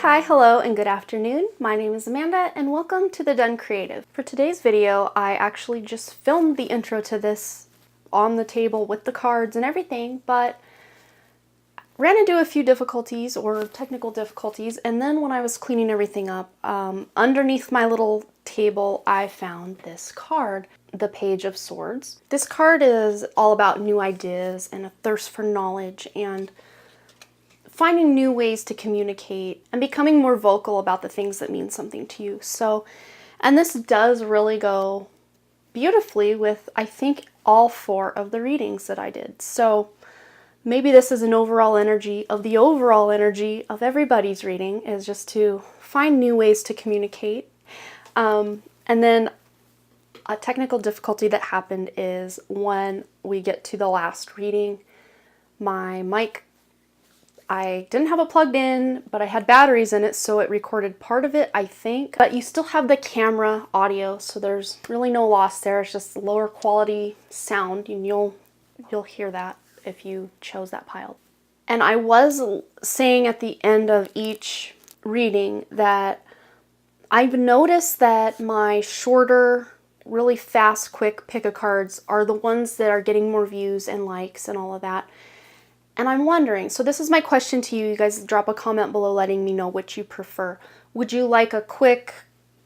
Hi, hello, and good afternoon. My name is Amanda, and welcome to The Done Creative. For today's video, I actually just filmed the intro to this on the table with the cards and everything, but ran into a few difficulties or technical difficulties, and then when I was cleaning everything up, underneath my little table, I found this card, the Page of Swords. This card is all about new ideas and a thirst for knowledge and finding new ways to communicate and becoming more vocal about the things that mean something to you. So, and this does really go beautifully with, I think, all 4 of the readings that I did. So maybe this is an overall energy of the overall energy of everybody's reading, is just to find new ways to communicate. And then a technical difficulty that happened is when we get to the last reading, my mic, I didn't have it plugged in, but I had batteries in it, so it recorded part of it, I think. But you still have the camera audio, so there's really no loss there. It's just lower quality sound, and you'll hear that if you chose that pile. And I was saying at the end of each reading that I've noticed that my shorter, really fast, quick pick-a-cards are the ones that are getting more views and likes and all of that. And I'm wondering, so this is my question to you. You guys drop a comment below letting me know which you prefer. Would you like a quick,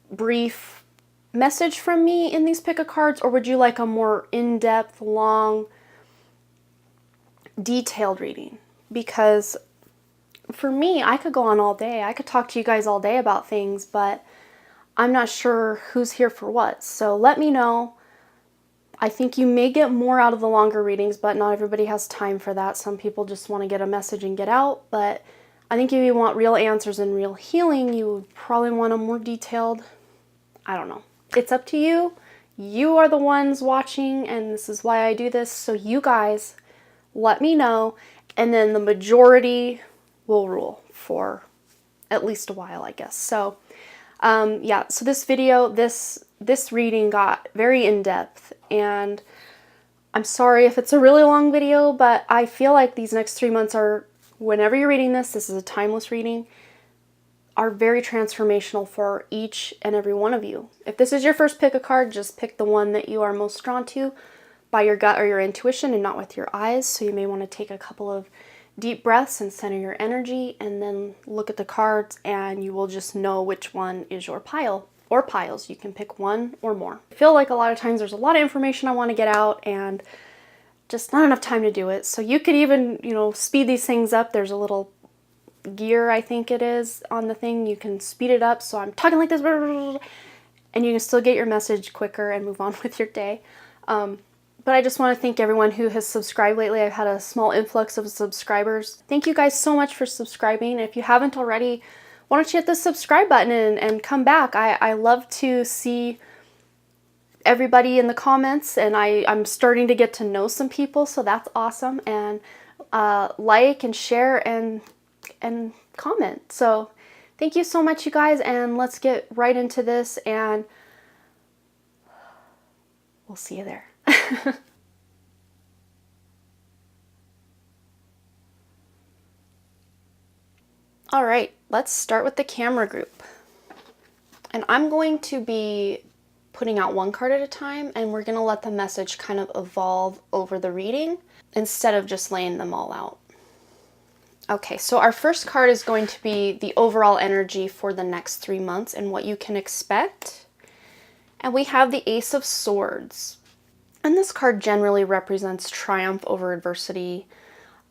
brief message from me in these pick-a-cards, or would you like a more in-depth, long, detailed reading? Because for me, I could go on all day. I could talk to you guys all day about things, but I'm not sure who's here for what. So let me know. I think you may get more out of the longer readings, but not everybody has time for that. Some people just want to get a message and get out, but I think if you want real answers and real healing, you would probably want a more detailed, I don't know. It's up to you. You are the ones watching, and this is why I do this. So you guys let me know, and then the majority will rule for at least a while, I guess. So yeah, so this video, this reading got very in-depth, and I'm sorry if it's a really long video, but I feel like these next 3 months are, whenever you're reading this is a timeless reading, are very transformational for each and every one of you. If this is your first pick-a-card, just pick the one that you are most drawn to by your gut or your intuition and not with your eyes. So you may want to take a couple of deep breaths and center your energy, and then look at the cards, and you will just know which one is your pile or piles. You can pick one or more. I feel like a lot of times there's a lot of information I want to get out and just not enough time to do it. So you could even, speed these things up. There's a little gear, I think it is, on the thing. You can speed it up. So I'm talking like this, and you can still get your message quicker and move on with your day. But I just want to thank everyone who has subscribed lately. I've had a small influx of subscribers. Thank you guys so much for subscribing. If you haven't already, why don't you hit the subscribe button and come back? I love to see everybody in the comments, and I'm starting to get to know some people, so that's awesome. And like and share and comment. So thank you so much, you guys, and let's get right into this, and we'll see you there. All right, let's start with the camera group. And I'm going to be putting out one card at a time, and we're going to let the message kind of evolve over the reading instead of just laying them all out. Okay, so our first card is going to be the overall energy for the next 3 months and what you can expect. And we have the Ace of Swords. And this card generally represents triumph over adversity,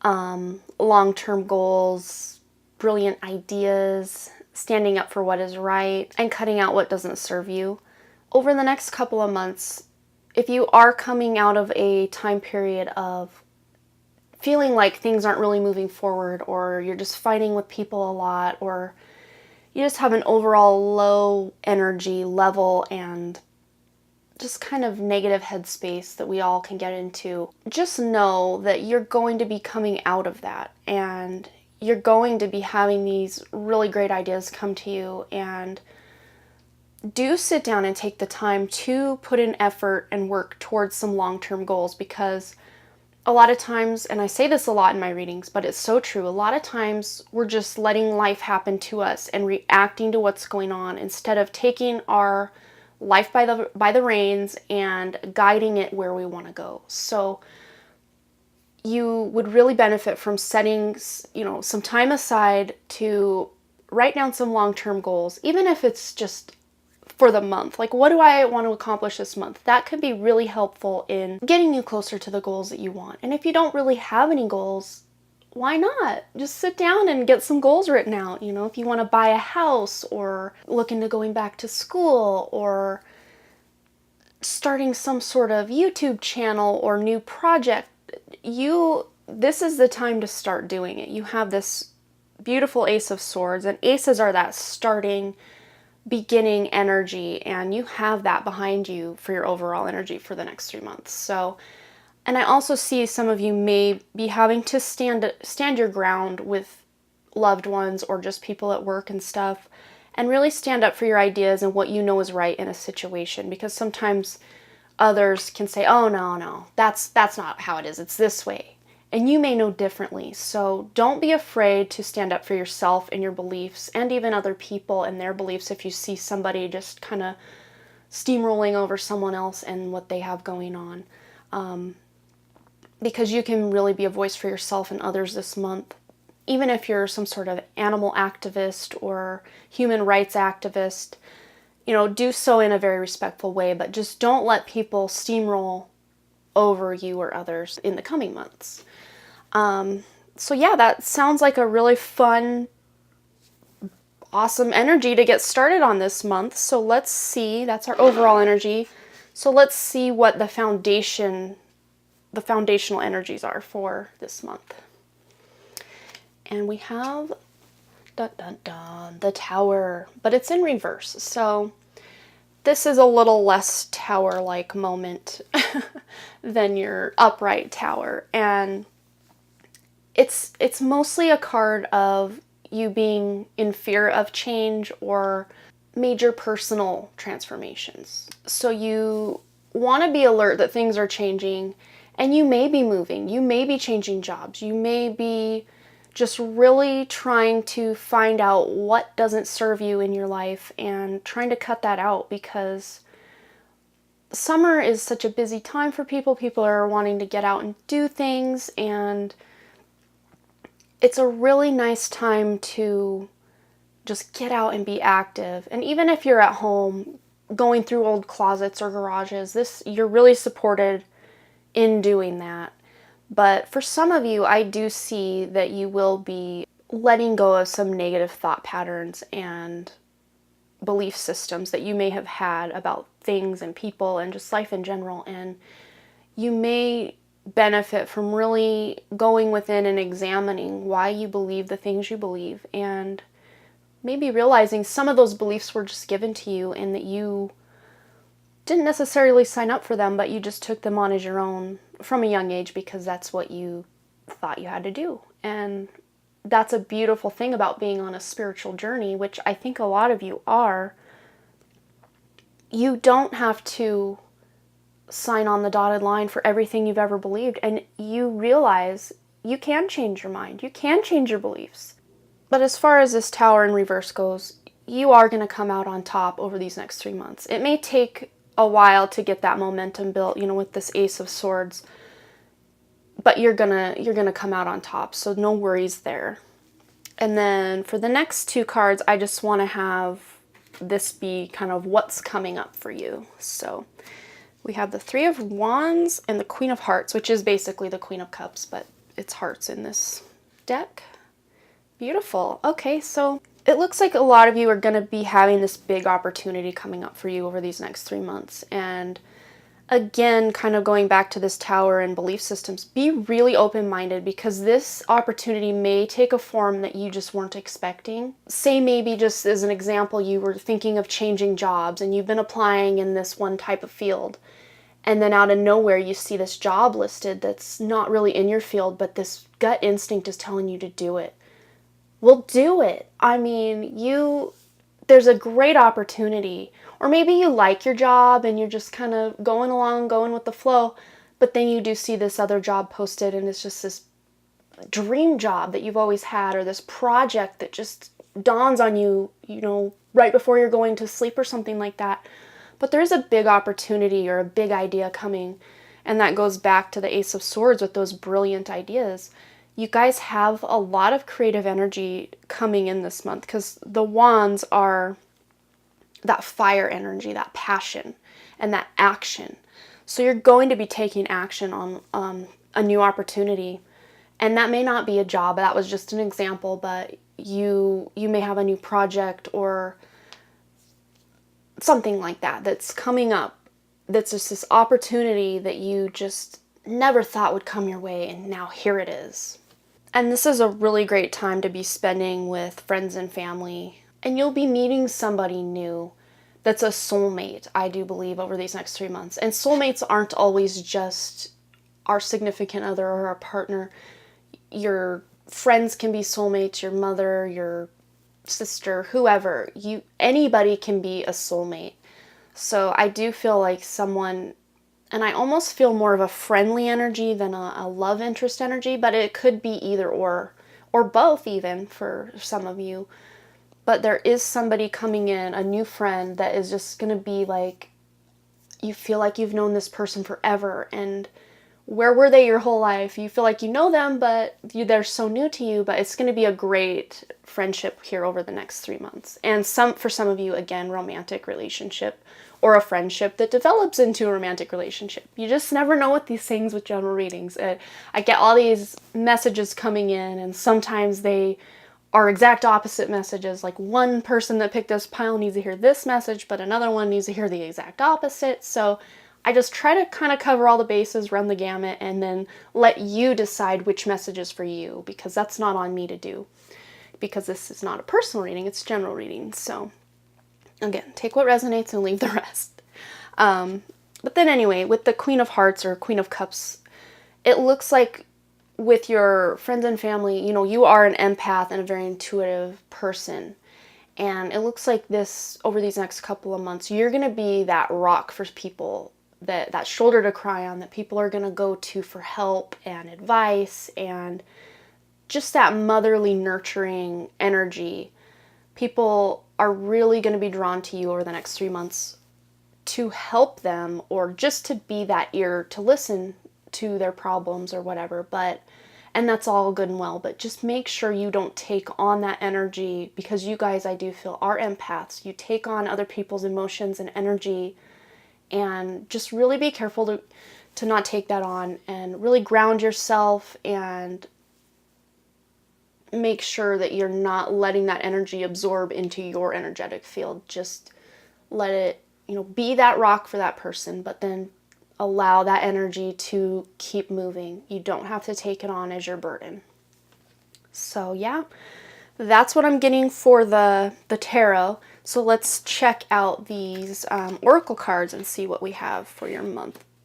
long-term goals, brilliant ideas, standing up for what is right, and cutting out what doesn't serve you. Over the next couple of months, if you are coming out of a time period of feeling like things aren't really moving forward, or you're just fighting with people a lot, or you just have an overall low energy level and just kind of negative headspace that we all can get into, just know that you're going to be coming out of that, and you're going to be having these really great ideas come to you. And do sit down and take the time to put in effort and work towards some long-term goals, because a lot of times, and I say this a lot in my readings, but it's so true, a lot of times we're just letting life happen to us and reacting to what's going on instead of taking our life by the reins and guiding it where we want to go. So you would really benefit from setting, some time aside to write down some long-term goals, even if it's just for the month. Like, what do I want to accomplish this month? That could be really helpful in getting you closer to the goals that you want. And if you don't really have any goals, why not? Just sit down and get some goals written out. If you want to buy a house, or look into going back to school, or starting some sort of YouTube channel or new project, this is the time to start doing it. You have this beautiful Ace of Swords, and aces are that starting, beginning energy, and you have that behind you for your overall energy for the next 3 months. So, and I also see some of you may be having to stand your ground with loved ones or just people at work and stuff, and really stand up for your ideas and what you know is right in a situation, because sometimes others can say, oh, no, that's not how it is, it's this way. And you may know differently. So don't be afraid to stand up for yourself and your beliefs, and even other people and their beliefs if you see somebody just kind of steamrolling over someone else and what they have going on. Because you can really be a voice for yourself and others this month. Even if you're some sort of animal activist or human rights activist, do so in a very respectful way, but just don't let people steamroll over you or others in the coming months. So yeah, that sounds like a really fun, awesome energy to get started on this month. So let's see, that's our overall energy. So let's see what the foundational energies are for this month. And we have, the Tower, but it's in reverse. So this is a little less Tower-like moment than your upright Tower. And it's mostly a card of you being in fear of change or major personal transformations. So you want to be alert that things are changing, and you may be moving, you may be changing jobs, you may be just really trying to find out what doesn't serve you in your life and trying to cut that out, because summer is such a busy time for people. People are wanting to get out and do things, and it's a really nice time to just get out and be active. And even if you're at home going through old closets or garages, you're really supported in doing that. But for some of you, I do see that you will be letting go of some negative thought patterns and belief systems that you may have had about things and people and just life in general. And you may benefit from really going within and examining why you believe the things you believe, and maybe realizing some of those beliefs were just given to you and that you didn't necessarily sign up for them, but you just took them on as your own from a young age because that's what you thought you had to do. And that's a beautiful thing about being on a spiritual journey, which I think a lot of you are. You don't have to sign on the dotted line for everything you've ever believed, and you realize you can change your mind, you can change your beliefs. But as far as this Tower in reverse goes, you are going to come out on top over these next 3 months. It may take a while to get that momentum built, with this Ace of Swords, but you're gonna come out on top, so no worries there. And then for the next 2 cards, I just want to have this be kind of what's coming up for you. So we have the Three of Wands and the Queen of Hearts, which is basically the Queen of Cups, but it's hearts in this deck. Beautiful. Okay, so it looks like a lot of you are going to be having this big opportunity coming up for you over these next 3 months. And again, kind of going back to this Tower and belief systems, be really open-minded, because this opportunity may take a form that you just weren't expecting. Say maybe, just as an example, you were thinking of changing jobs and you've been applying in this one type of field, and then out of nowhere you see this job listed that's not really in your field, but this gut instinct is telling you to do it. Well, do it. I mean, there's a great opportunity. Or maybe you like your job and you're just kind of going along, going with the flow. but then you do see this other job posted and it's just this dream job that you've always had, or this project that just dawns on you, right before you're going to sleep or something like that. But there's a big opportunity or a big idea coming, and that goes back to the Ace of Swords with those brilliant ideas. You guys have a lot of creative energy coming in this month because the wands are that fire energy, that passion, and that action. So you're going to be taking action on a new opportunity. And that may not be a job, that was just an example, but you may have a new project or something like that that's coming up, that's just this opportunity that you just never thought would come your way, and now here it is. And this is a really great time to be spending with friends and family, and you'll be meeting somebody new that's a soulmate, I do believe, over these next 3 months. And soulmates aren't always just our significant other or our partner. Your friends can be soulmates, your mother, your sister, whoever. Anybody can be a soulmate. So I do feel like someone, and I almost feel more of a friendly energy than a love interest energy, but it could be either or both even for some of you. But there is somebody coming in, a new friend that is just going to be like, you feel like you've known this person forever, and where were they your whole life? You feel like you know them, but they're so new to you, but it's going to be a great friendship here over the next 3 months. And for some of you, again, romantic relationship or a friendship that develops into a romantic relationship. You just never know with these things with general readings. I get all these messages coming in, and sometimes they are exact opposite messages. Like one person that picked this pile needs to hear this message, but another one needs to hear the exact opposite. So I just try to kind of cover all the bases, run the gamut, and then let you decide which message is for you, because that's not on me to do, because this is not a personal reading, it's general reading. So again, take what resonates and leave the rest. But then anyway, with the Queen of Hearts or Queen of Cups, it looks like with your friends and family, you are an empath and a very intuitive person. And it looks like this, over these next couple of months, you're going to be that rock for people, that shoulder to cry on, that people are going to go to for help and advice, and just that motherly, nurturing energy. People are really going to be drawn to you over the next 3 months to help them, or just to be that ear to listen to their problems or whatever. And that's all good and well, but just make sure you don't take on that energy, because you guys, I do feel, are empaths. You take on other people's emotions and energy, and just really be careful to not take that on, and really ground yourself and make sure that you're not letting that energy absorb into your energetic field. Just let it, be that rock for that person, but then allow that energy to keep moving. You don't have to take it on as your burden. So yeah, that's what I'm getting for the tarot. So let's check out these oracle cards and see what we have for your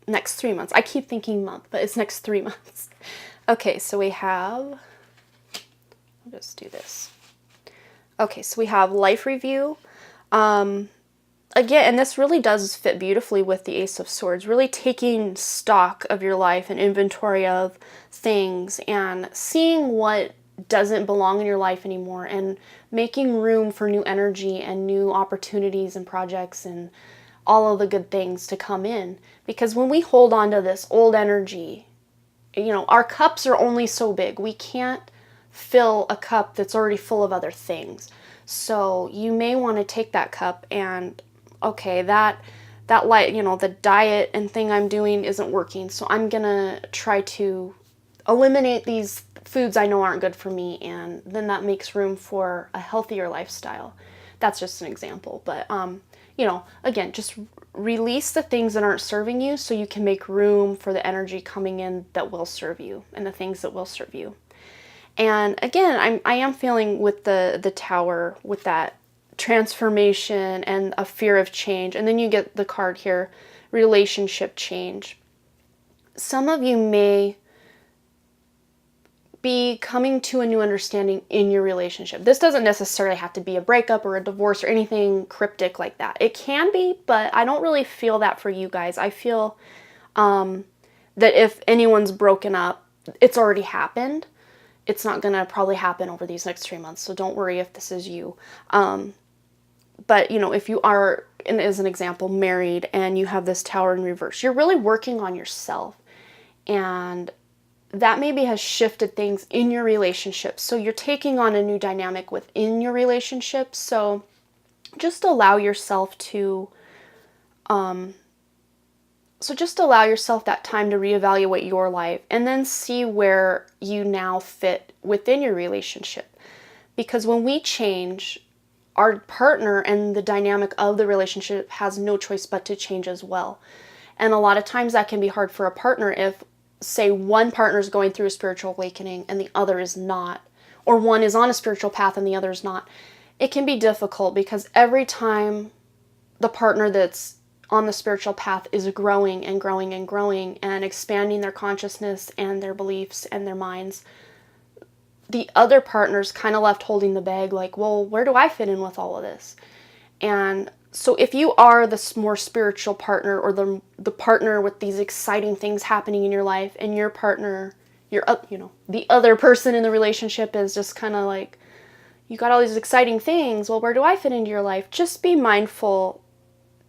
next 3 months. I keep thinking month, but it's next 3 months. Okay, so we have, I'll just do this. Okay, so we have life review. Again, and this really does fit beautifully with the Ace of Swords, really taking stock of your life and inventory of things and seeing what doesn't belong in your life anymore, and making room for new energy and new opportunities and projects and all of the good things to come in. Because when we hold on to this old energy, our cups are only so big. We can't fill a cup that's already full of other things. So you may want to take that cup and, okay, that light, the diet and thing I'm doing isn't working, so I'm gonna try to eliminate these foods I know aren't good for me, and then that makes room for a healthier lifestyle. That's just an example, but again, just release the things that aren't serving you so you can make room for the energy coming in that will serve you, and the things that will serve you. And again, I am feeling with the Tower, with that transformation and a fear of change. And then you get the card here, relationship change. Some of you may be coming to a new understanding in your relationship. This doesn't necessarily have to be a breakup or a divorce or anything cryptic like that. It can be, but I don't really feel that for you guys. I feel that if anyone's broken up, it's already happened. It's not going to probably happen over these next 3 months, so don't worry if this is you. But, if you are, as an example, married and you have this Tower in reverse, you're really working on yourself. And that maybe has shifted things in your relationship. So you're taking on a new dynamic within your relationship. So just allow yourself to, that time to reevaluate your life and then see where you now fit within your relationship. Because when we change, our partner and the dynamic of the relationship has no choice but to change as well. And a lot of times that can be hard for a partner if, say, one partner is going through a spiritual awakening and the other is not, or one is on a spiritual path and the other is not. It can be difficult because every time the partner that's on the spiritual path is growing and growing and growing and expanding their consciousness and their beliefs and their minds, the other partner's kind of left holding the bag like, well, where do I fit in with all of this? And so if you are the more spiritual partner or the partner with these exciting things happening in your life, and your partner, the other person in the relationship is just kind of like, you got all these exciting things, well, where do I fit into your life? Just be mindful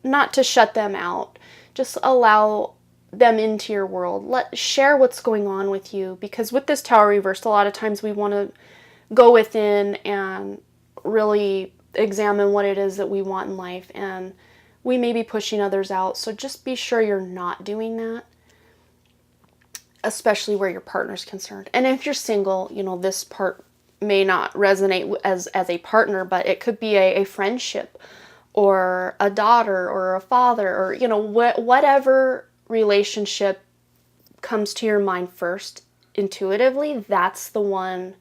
not to shut them out. Just allow them into your world. Share what's going on with you, because with this Tower reversed, a lot of times we want to go within and really examine what it is that we want in life, and we may be pushing others out. So just be sure you're not doing that, especially where your partner's concerned. And if you're single, this part may not resonate as a partner, but it could be a friendship or a daughter or a father, or whatever relationship comes to your mind first intuitively, that's the one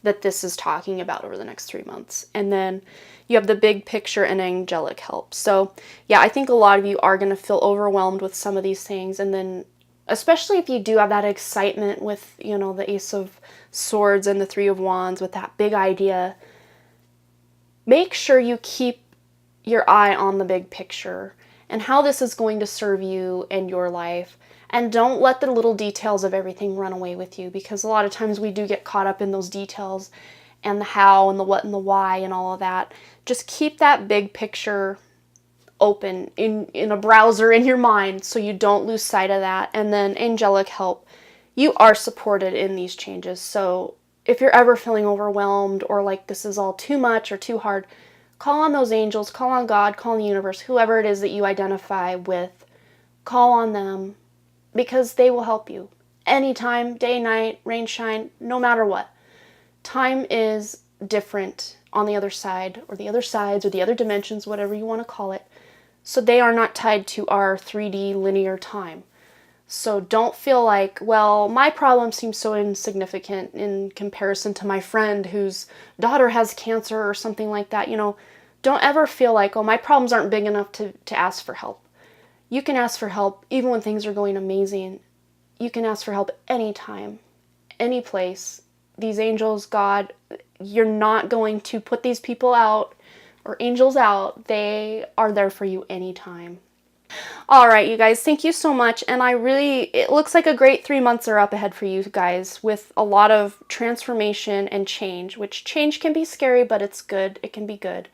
that this is talking about over the next 3 months. And then you have the big picture and angelic help. So yeah, I think a lot of you are going to feel overwhelmed with some of these things. And then especially if you do have that excitement with, the Ace of Swords and the Three of Wands with that big idea, make sure you keep your eye on the big picture and how this is going to serve you and your life. And don't let the little details of everything run away with you, because a lot of times we do get caught up in those details and the how and the what and the why and all of that. Just keep that big picture open in a browser in your mind so you don't lose sight of that. And then angelic help. You are supported in these changes. So if you're ever feeling overwhelmed or like this is all too much or too hard, call on those angels, call on God, call on the universe, whoever it is that you identify with. Call on them, because they will help you anytime, day, night, rain, shine, no matter what. Time is different on the other side, or the other sides, or the other dimensions, whatever you want to call it. So they are not tied to our 3D linear time. So don't feel like, well, my problem seems so insignificant in comparison to my friend whose daughter has cancer or something like that. Don't ever feel like, oh, my problems aren't big enough to ask for help. You can ask for help even when things are going amazing. You can ask for help anytime, any place. These angels, God, you're not going to put these people out or angels out. They are there for you anytime. All right, you guys, thank you so much. And it looks like a great 3 months are up ahead for you guys, with a lot of transformation and change, which change can be scary, but it's good. It can be good.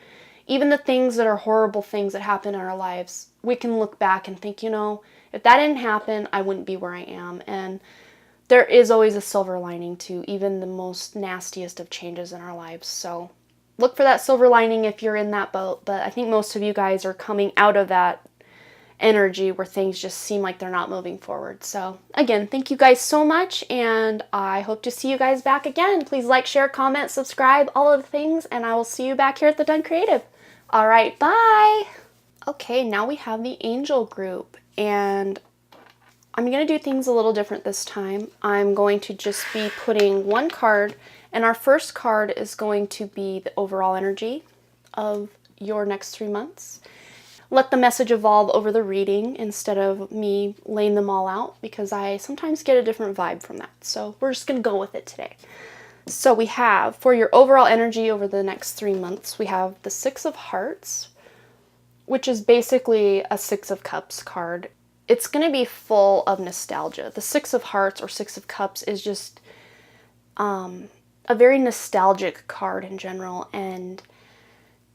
Even the things that are horrible things that happen in our lives, we can look back and think, if that didn't happen, I wouldn't be where I am. And there is always a silver lining to even the most nastiest of changes in our lives. So look for that silver lining if you're in that boat. But I think most of you guys are coming out of that energy where things just seem like they're not moving forward. So again, thank you guys so much, and I hope to see you guys back again. Please like, share, comment, subscribe, all of the things, and I will see you back here at the Done Creative. All right, bye. Okay, now we have the angel group, and I'm going to do things a little different this time. I'm going to just be putting one card, and our first card is going to be the overall energy of your next 3 months. Let the message evolve over the reading instead of me laying them all out, because I sometimes get a different vibe from that. So we're just going to go with it today. So we have, for your overall energy over the next 3 months, we have the Six of Hearts, which is basically a Six of Cups card. it's going to be full of nostalgia. The Six of Hearts or Six of Cups is just a very nostalgic card in general, and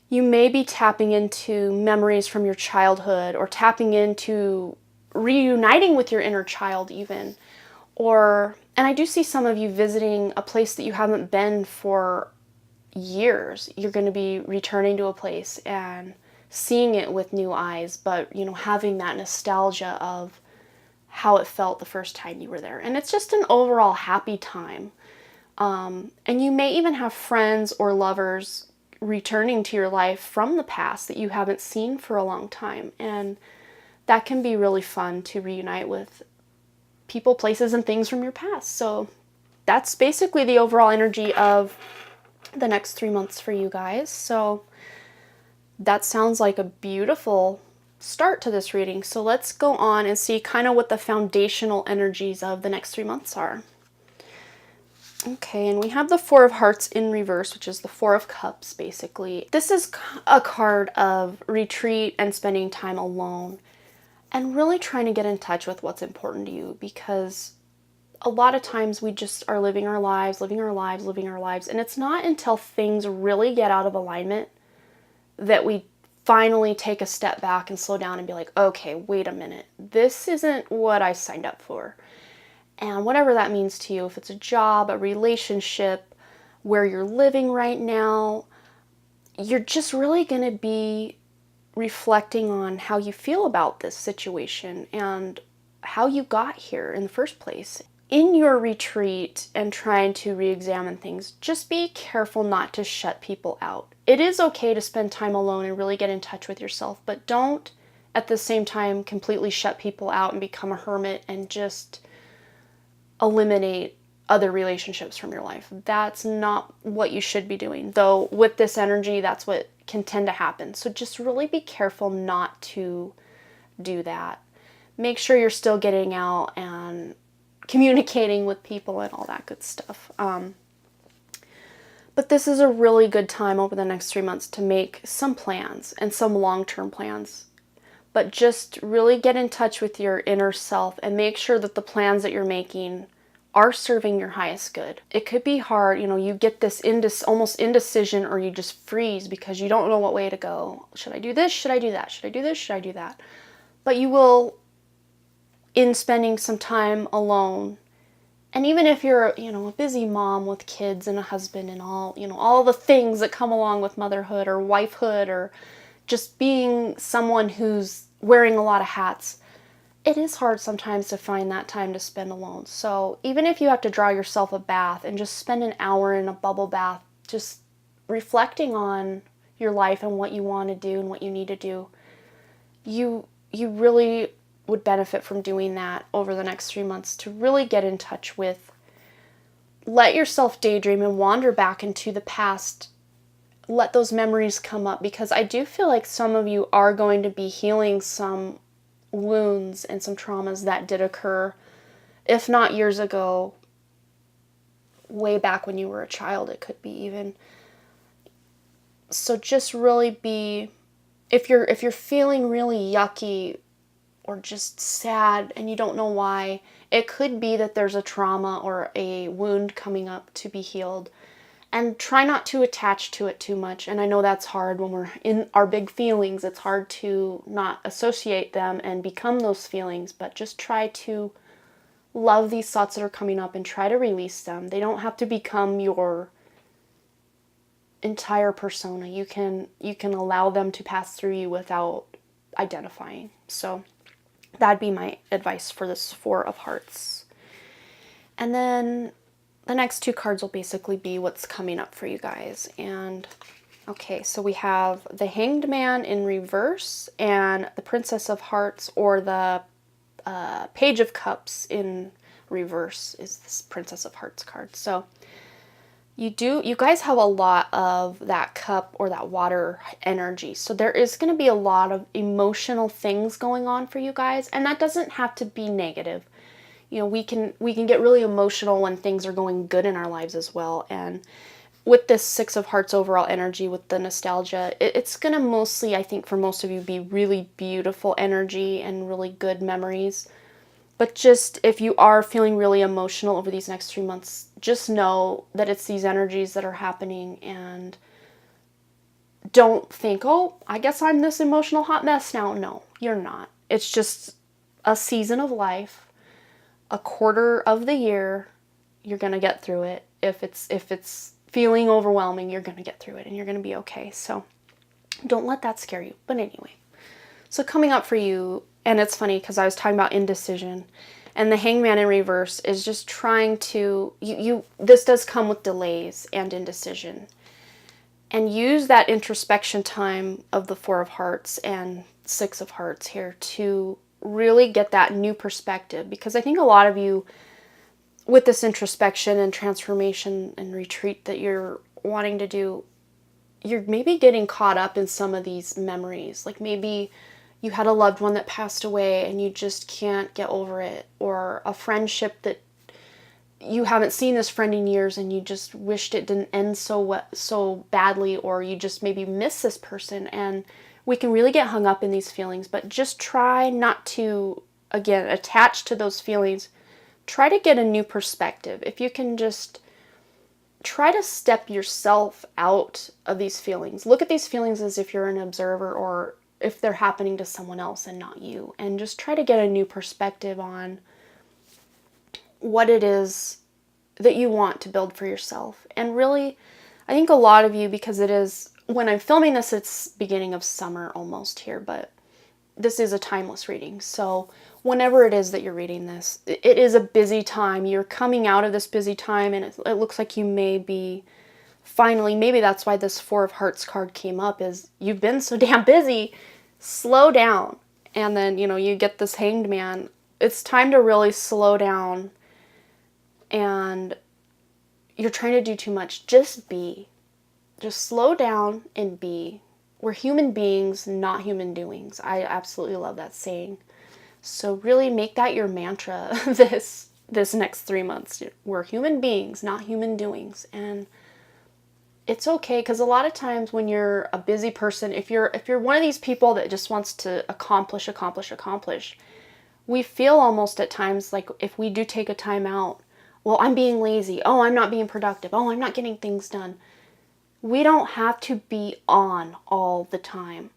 you may be tapping into memories from your childhood or tapping into reuniting with your inner child even. And I do see some of you visiting a place that you haven't been for years. You're going to be returning to a place and seeing it with new eyes, but having that nostalgia of how it felt the first time you were there. And it's just an overall happy time. And you may even have friends or lovers returning to your life from the past that you haven't seen for a long time. And that can be really fun to reunite with people, places, and things from your past. So that's basically the overall energy of the next 3 months for you guys. So that sounds like a beautiful start to this reading. So let's go on and see kind of what the foundational energies of the next 3 months are. Okay, and we have the Four of Hearts in reverse, which is the Four of Cups, basically. This is a card of retreat and spending time alone and really trying to get in touch with what's important to you, because a lot of times we just are living our lives, and it's not until things really get out of alignment that we finally take a step back and slow down and be like, okay, wait a minute, this isn't what I signed up for. And whatever that means to you, if it's a job, a relationship, where you're living right now, you're just really going to be reflecting on how you feel about this situation and how you got here in the first place. In your retreat and trying to re-examine things, just be careful not to shut people out. It is okay to spend time alone and really get in touch with yourself, but don't at the same time completely shut people out and become a hermit and just eliminate other relationships from your life. That's not what you should be doing. Though with this energy, that's what can tend to happen. So just really be careful not to do that. Make sure you're still getting out and communicating with people and all that good stuff. But this is a really good time over the next 3 months to make some plans and some long-term plans. But just really get in touch with your inner self and make sure that the plans that you're making are serving your highest good. It could be hard, you get this almost indecision, or you just freeze because you don't know what way to go. Should I do this? Should I do that? Should I do this? Should I do that? But you will, in spending some time alone, and even if you're, a busy mom with kids and a husband and all the things that come along with motherhood or wifehood, or just being someone who's wearing a lot of hats, it is hard sometimes to find that time to spend alone. So even if you have to draw yourself a bath and just spend an hour in a bubble bath, just reflecting on your life and what you want to do and what you need to do, you really would benefit from doing that over the next 3 months to really get in touch with, let yourself daydream and wander back into the past. Let those memories come up, because I do feel like some of you are going to be healing some wounds and some traumas that did occur, if not years ago, way back when you were a child. It could be even. So just really be, if you're feeling really yucky or just sad and you don't know why, it could be that there's a trauma or a wound coming up to be healed. And try not to attach to it too much. And I know that's hard when we're in our big feelings. It's hard to not associate them and become those feelings, but just try to love these thoughts that are coming up and try to release them. They don't have to become your entire persona. You can allow them to pass through you without identifying. So that'd be my advice for this Four of Hearts. And then the next 2 cards will basically be what's coming up for you guys. And okay, so we have the Hanged Man in reverse and the Princess of Hearts, or the Page of Cups in reverse is this Princess of Hearts card. So you guys have a lot of that cup or that water energy. So there is going to be a lot of emotional things going on for you guys, and that doesn't have to be negative. We can get really emotional when things are going good in our lives as well. And with this Six of Hearts overall energy, with the nostalgia, it's going to mostly, I think for most of you, be really beautiful energy and really good memories. But just if you are feeling really emotional over these next 3 months, just know that it's these energies that are happening, and don't think, oh, I guess I'm this emotional hot mess now. No, you're not. It's just a season of life, a quarter of the year. You're going to get through it. If it's feeling overwhelming, you're going to get through it and you're going to be okay. So don't let that scare you. But anyway, so coming up for you, and it's funny because I was talking about indecision, and the Hangman in reverse is just trying to, this does come with delays and indecision. And use that introspection time of the Four of Hearts and Six of Hearts here to really get that new perspective. Because I think a lot of you, with this introspection and transformation and retreat that you're wanting to do, you're maybe getting caught up in some of these memories. Like maybe you had a loved one that passed away and you just can't get over it, or a friendship that you haven't seen this friend in years and you just wished it didn't end so badly, or you just maybe miss this person. And we can really get hung up in these feelings, but just try not to, again, attach to those feelings. Try to get a new perspective. If you can just try to step yourself out of these feelings. Look at these feelings as if you're an observer, or if they're happening to someone else and not you. And just try to get a new perspective on what it is that you want to build for yourself. And really, I think a lot of you, because it is, when I'm filming this, it's beginning of summer almost here, but this is a timeless reading. So whenever it is that you're reading this, it is a busy time. You're coming out of this busy time, and it looks like you may be finally, maybe that's why this Four of Hearts card came up, is you've been so damn busy. Slow down. And then, you get this Hanged Man. It's time to really slow down. And you're trying to do too much. Just be. Just slow down and be. We're human beings, not human doings. I absolutely love that saying. So really make that your mantra this next 3 months. We're human beings, not human doings. And it's okay, because a lot of times when you're a busy person, if you're one of these people that just wants to accomplish, we feel almost at times like if we do take a time out, well, I'm being lazy. Oh, I'm not being productive. Oh, I'm not getting things done. We don't have to be on all the time.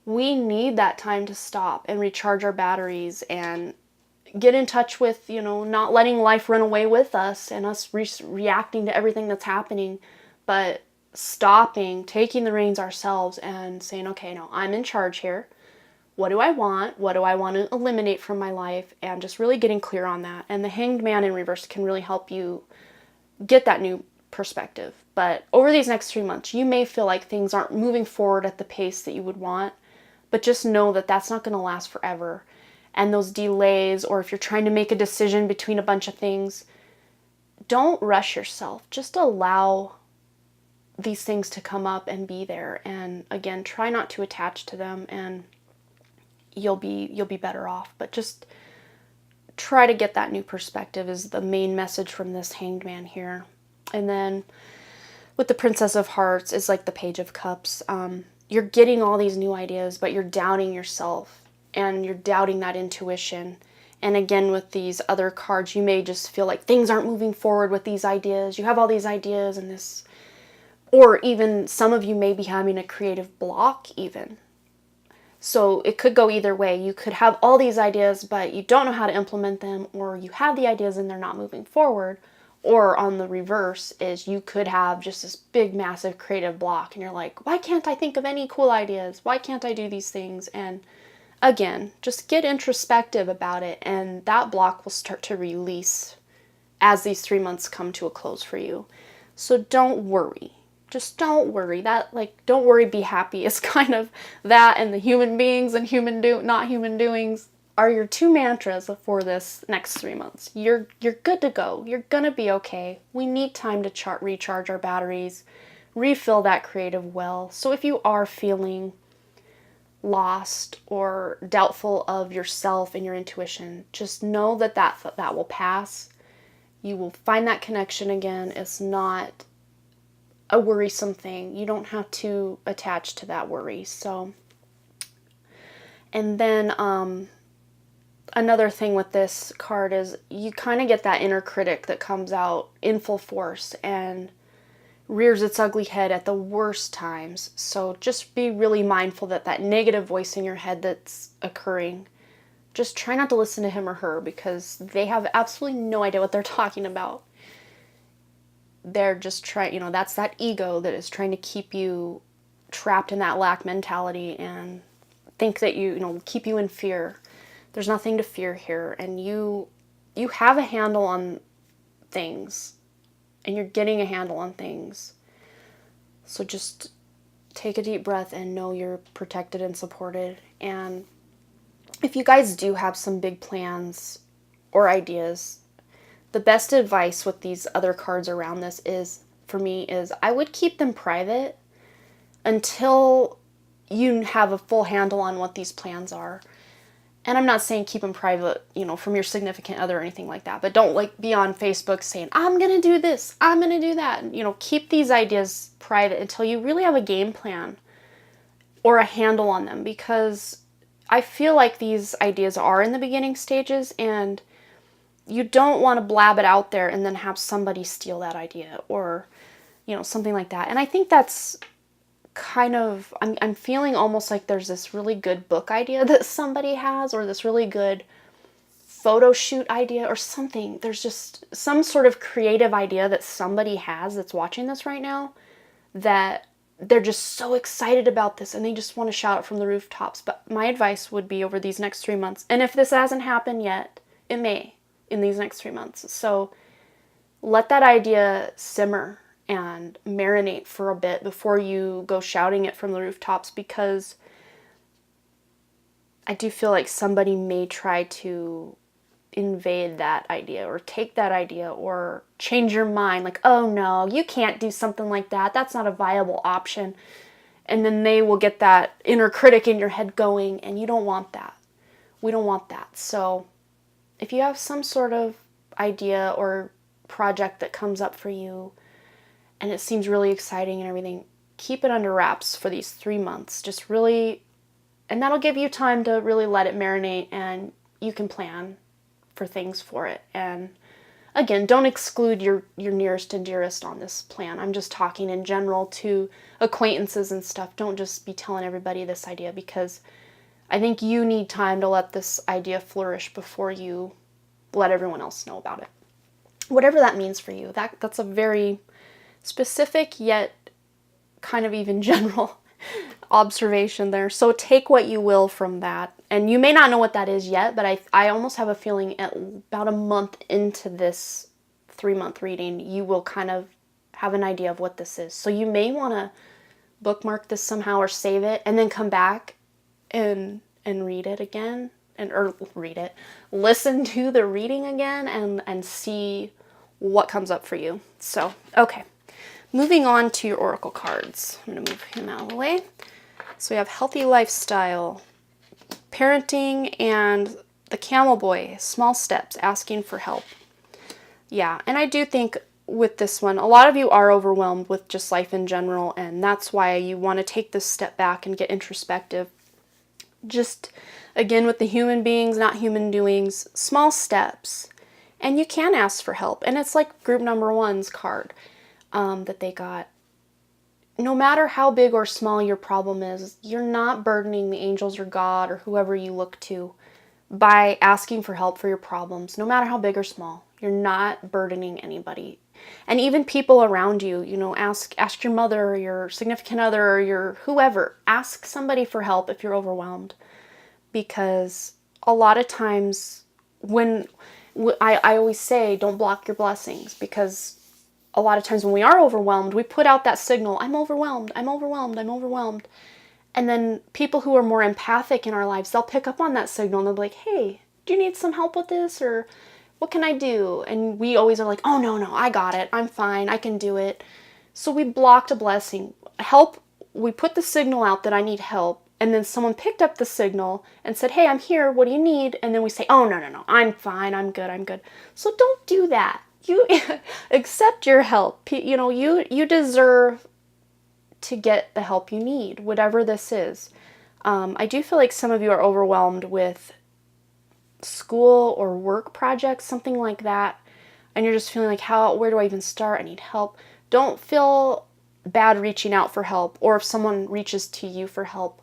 We need that time to stop and recharge our batteries and get in touch with, not letting life run away with us and us reacting to everything that's happening, but stopping, taking the reins ourselves and saying, okay, no, I'm in charge here. What do I want? What do I want to eliminate from my life? And just really getting clear on that. And the Hanged Man in reverse can really help you get that new perspective. But over these next 3 months, you may feel like things aren't moving forward at the pace that you would want, but just know that that's not going to last forever. And those delays, or if you're trying to make a decision between a bunch of things, don't rush yourself. Just allow these things to come up and be there. And again, try not to attach to them, and you'll be better off. But just try to get that new perspective is the main message from this Hanged Man here. And then with the Princess of Hearts is like the Page of Cups. You're getting all these new ideas, but you're doubting yourself and you're doubting that intuition. And again, with these other cards, you may just feel like things aren't moving forward with these ideas. You have all these ideas and this, or even some of you may be having a creative block even. So it could go either way. You could have all these ideas, but you don't know how to implement them, or you have the ideas and they're not moving forward. Or on the reverse is you could have just this big, massive creative block and you're like, why can't I think of any cool ideas? Why can't I do these things? And again, just get introspective about it, and that block will start to release as these 3 months come to a close for you. So don't worry. Just don't worry. Don't worry, be happy is kind of that, and the human beings and not human doings are your two mantras for this next 3 months. You're good to go. You're gonna be okay. We need time to recharge our batteries, refill that creative well. So if you are feeling lost or doubtful of yourself and your intuition, just know that will pass. You will find that connection again. It's not a worrisome thing. You don't have to attach to that worry. So, and then another thing with this card is you kind of get that inner critic that comes out in full force and rears its ugly head at the worst times. So just be really mindful that that negative voice in your head that's occurring, just try not to listen to him or her, because they have absolutely no idea what they're talking about. They're just trying, that's that ego that is trying to keep you trapped in that lack mentality and think that keep you in fear. There's nothing to fear here, and you have a handle on things, and you're getting a handle on things. So just take a deep breath and know you're protected and supported. And if you guys do have some big plans or ideas, the best advice with these other cards around this is, for me, is I would keep them private until you have a full handle on what these plans are. And I'm not saying keep them private, from your significant other or anything like that. But don't be on Facebook saying, I'm going to do this, I'm going to do that. Keep these ideas private until you really have a game plan or a handle on them. Because I feel like these ideas are in the beginning stages, and you don't want to blab it out there and then have somebody steal that idea or, something like that. And I think that's kind of, I'm feeling almost like there's this really good book idea that somebody has, or this really good photo shoot idea or something. There's just some sort of creative idea that somebody has that's watching this right now, that they're just so excited about this and they just want to shout it from the rooftops. But my advice would be, over these next 3 months, and if this hasn't happened yet, it may in these next 3 months. So let that idea simmer and marinate for a bit before you go shouting it from the rooftops, because I do feel like somebody may try to invade that idea or take that idea or change your mind, like, oh no, you can't do something like that, that's not a viable option. And then they will get that inner critic in your head going, and you don't want that. We don't want that. So if you have some sort of idea or project that comes up for you and it seems really exciting and everything, keep it under wraps for these 3 months. Just really, and that'll give you time to really let it marinate, and you can plan for things for it. And again, don't exclude your nearest and dearest on this plan. I'm just talking in general to acquaintances and stuff. Don't just be telling everybody this idea, because I think you need time to let this idea flourish before you let everyone else know about it. Whatever that means for you. That's a very specific yet kind of even general observation there. So take what you will from that. And you may not know what that is yet, but I almost have a feeling at about a month into this 3-month reading, you will kind of have an idea of what this is. So you may want to bookmark this somehow or save it, and then come back and read it again, listen to the reading again and see what comes up for you. So, okay. Moving on to your oracle cards. I'm going to move him out of the way. So we have healthy lifestyle, parenting, and the camel boy, small steps, asking for help. Yeah, and I do think with this one, a lot of you are overwhelmed with just life in general, and that's why you want to take this step back and get introspective. Just, again, with the human beings, not human doings, small steps. And you can ask for help. And it's like group number 1's card that they got. No matter how big or small your problem is, you're not burdening the angels or God or whoever you look to by asking for help for your problems, no matter how big or small. You're not burdening anybody. And even people around you, ask your mother or your significant other or your whoever. Ask somebody for help if you're overwhelmed. Because a lot of times when I always say, don't block your blessings, because a lot of times when we are overwhelmed, we put out that signal, I'm overwhelmed, I'm overwhelmed, I'm overwhelmed. And then people who are more empathic in our lives, they'll pick up on that signal and they'll be like, hey, do you need some help with this? Or what can I do? And we always are like, oh, no, I got it. I'm fine. I can do it. So we blocked a blessing. Help, we put the signal out that I need help. And then someone picked up the signal and said, hey, I'm here. What do you need? And then we say, oh, no, I'm fine. I'm good. So don't do that. You accept your help. You know, you deserve to get the help you need, whatever this is. I do feel like some of you are overwhelmed with school or work projects, something like that, and you're just feeling like, where do I even start? I need help. Don't feel bad reaching out for help, or if someone reaches to you for help,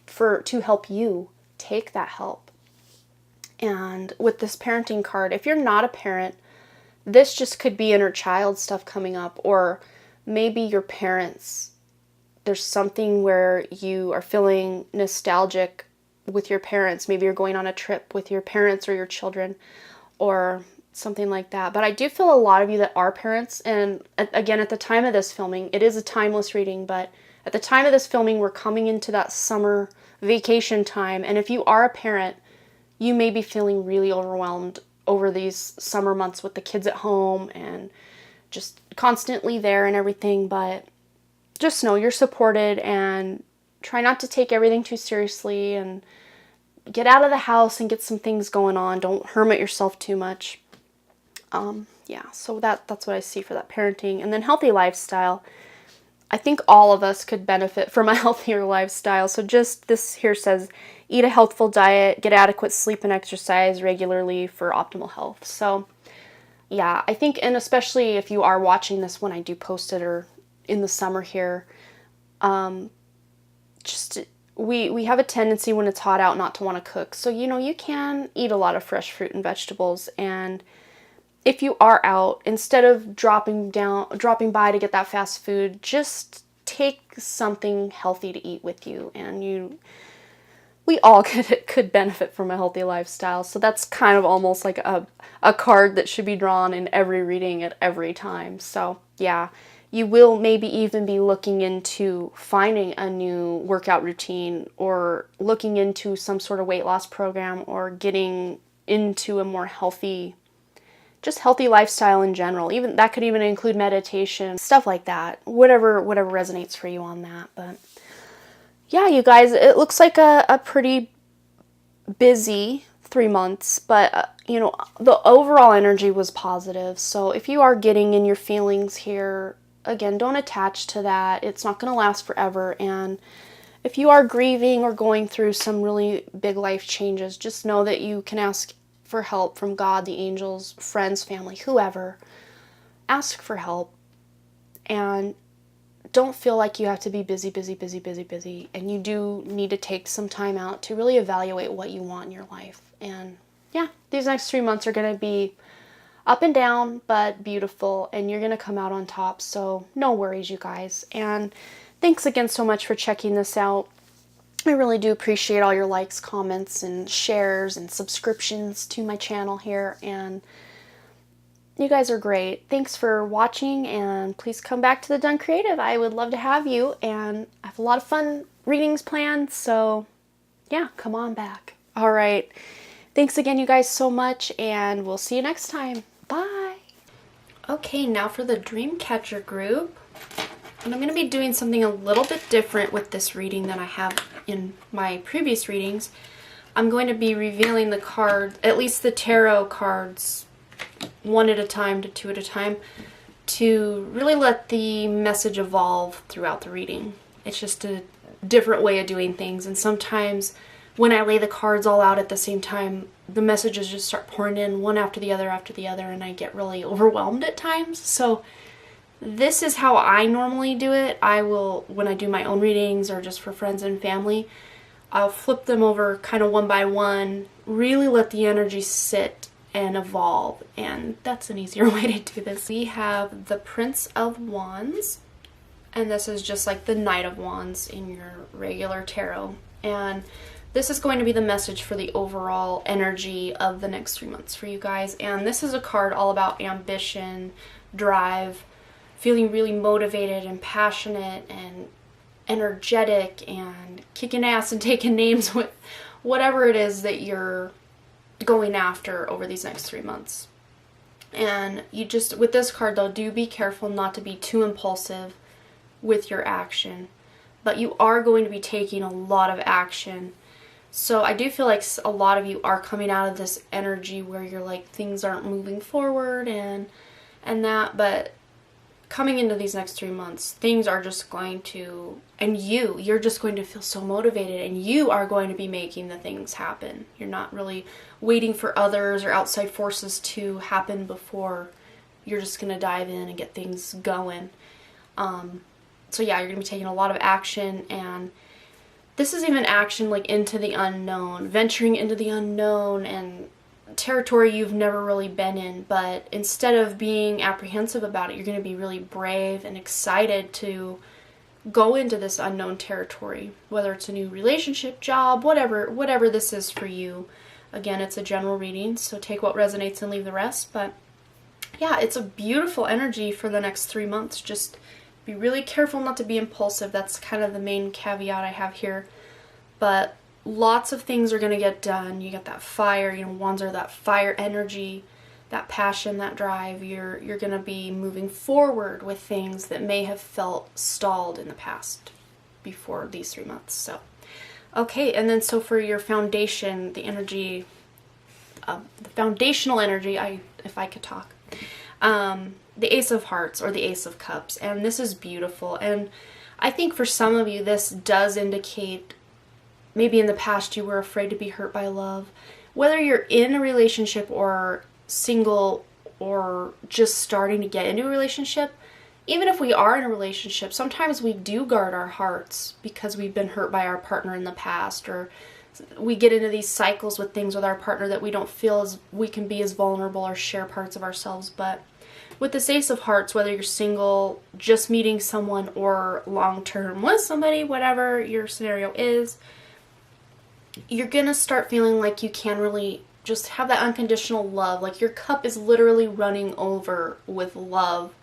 to help you, take that help. And with this parenting card, if you're not a parent, this just could be inner child stuff coming up, or maybe your parents, there's something where you are feeling nostalgic with your parents. Maybe you're going on a trip with your parents or your children, or something like that. But I do feel a lot of you that are parents, and again, at the time of this filming, it is a timeless reading, but at the time of this filming, we're coming into that summer vacation time, and if you are a parent, you may be feeling really overwhelmed over these summer months with the kids at home and just constantly there and everything, but just know you're supported, and try not to take everything too seriously, and get out of the house and get some things going on. Don't hermit yourself too much. Yeah, so that's what I see for that parenting. And then healthy lifestyle. I think all of us could benefit from a healthier lifestyle. So just this here says, eat a healthful diet, get adequate sleep and exercise regularly for optimal health. So yeah, I think, and especially if you are watching this when I do post it, or in the summer here, we have a tendency when it's hot out not to want to cook. So, you know, you can eat a lot of fresh fruit and vegetables, and if you are out, instead of dropping by to get that fast food, just take something healthy to eat with you, and we all could benefit from a healthy lifestyle. So that's kind of almost like a card that should be drawn in every reading at every time. So yeah, you will maybe even be looking into finding a new workout routine, or looking into some sort of weight loss program, or getting into a more healthy lifestyle in general. Even that could even include meditation, stuff like that. Whatever resonates for you on that. But yeah, you guys, it looks like a pretty busy 3 months, but you know, the overall energy was positive. So if you are getting in your feelings here, again, don't attach to that. It's not going to last forever. And if you are grieving or going through some really big life changes, just know that you can ask for help from God, the angels, friends, family, whoever. Ask for help, and don't feel like you have to be busy. And you do need to take some time out to really evaluate what you want in your life. And yeah, these next 3 months are going to be up and down, but beautiful, and you're going to come out on top. So no worries, you guys. And thanks again so much for checking this out. I really do appreciate all your likes, comments, and shares, and subscriptions to my channel here, and you guys are great. Thanks for watching, and please come back to the Done Creative. I would love to have you, and I have a lot of fun readings planned, so yeah, come on back. All right. Thanks again, you guys, so much, and we'll see you next time. Bye. Okay, now for the Dreamcatcher group. And I'm going to be doing something a little bit different with this reading than I have in my previous readings. I'm going to be revealing the card, at least the tarot cards, 1 at a time to 2 at a time, to really let the message evolve throughout the reading. It's just a different way of doing things, and sometimes when I lay the cards all out at the same time, the messages just start pouring in one after the other, and I get really overwhelmed at times. So this is how I normally do it. I will, when I do my own readings or just for friends and family, I'll flip them over kind of one by one, really let the energy sit and evolve, and that's an easier way to do this. We have the Prince of Wands, and this is just like the Knight of Wands in your regular tarot, and this is going to be the message for the overall energy of the next 3 months for you guys. And this is a card all about ambition, drive, feeling really motivated and passionate and energetic and kicking ass and taking names with whatever it is that you're going after over these next 3 months. And you just, with this card though, do be careful not to be too impulsive with your action. But you are going to be taking a lot of action So I do feel like a lot of you are coming out of this energy where you're like things aren't moving forward and that, but coming into these next 3 months, things are just going to, and you're just going to feel so motivated, and you are going to be making the things happen. You're not really waiting for others or outside forces to happen before. You're just going to dive in and get things going. So yeah, you're going to be taking a lot of action, and this is even action like into the unknown, venturing into the unknown and territory you've never really been in, but instead of being apprehensive about it, you're going to be really brave and excited to go into this unknown territory, whether it's a new relationship, job, whatever this is for you. Again, it's a general reading, so take what resonates and leave the rest, but yeah, it's a beautiful energy for the next 3 months. Just be really careful not to be impulsive. That's kind of the main caveat I have here, but lots of things are going to get done. You got that fire, wands are that fire energy, that passion, that drive. You're going to be moving forward with things that may have felt stalled in the past before these 3 months. So, okay, and then so for your foundation, the energy, the foundational energy, if I could talk, the Ace of Hearts or the Ace of Cups, and this is beautiful. And I think for some of you, this does indicate maybe in the past you were afraid to be hurt by love. Whether you're in a relationship or single or just starting to get into a relationship, even if we are in a relationship, sometimes we do guard our hearts because we've been hurt by our partner in the past, or we get into these cycles with things with our partner that we don't feel as we can be as vulnerable or share parts of ourselves. But with this Ace of Hearts, whether you're single, just meeting someone, or long-term with somebody, whatever your scenario is, you're gonna start feeling like you can really just have that unconditional love. Like your cup is literally running over with love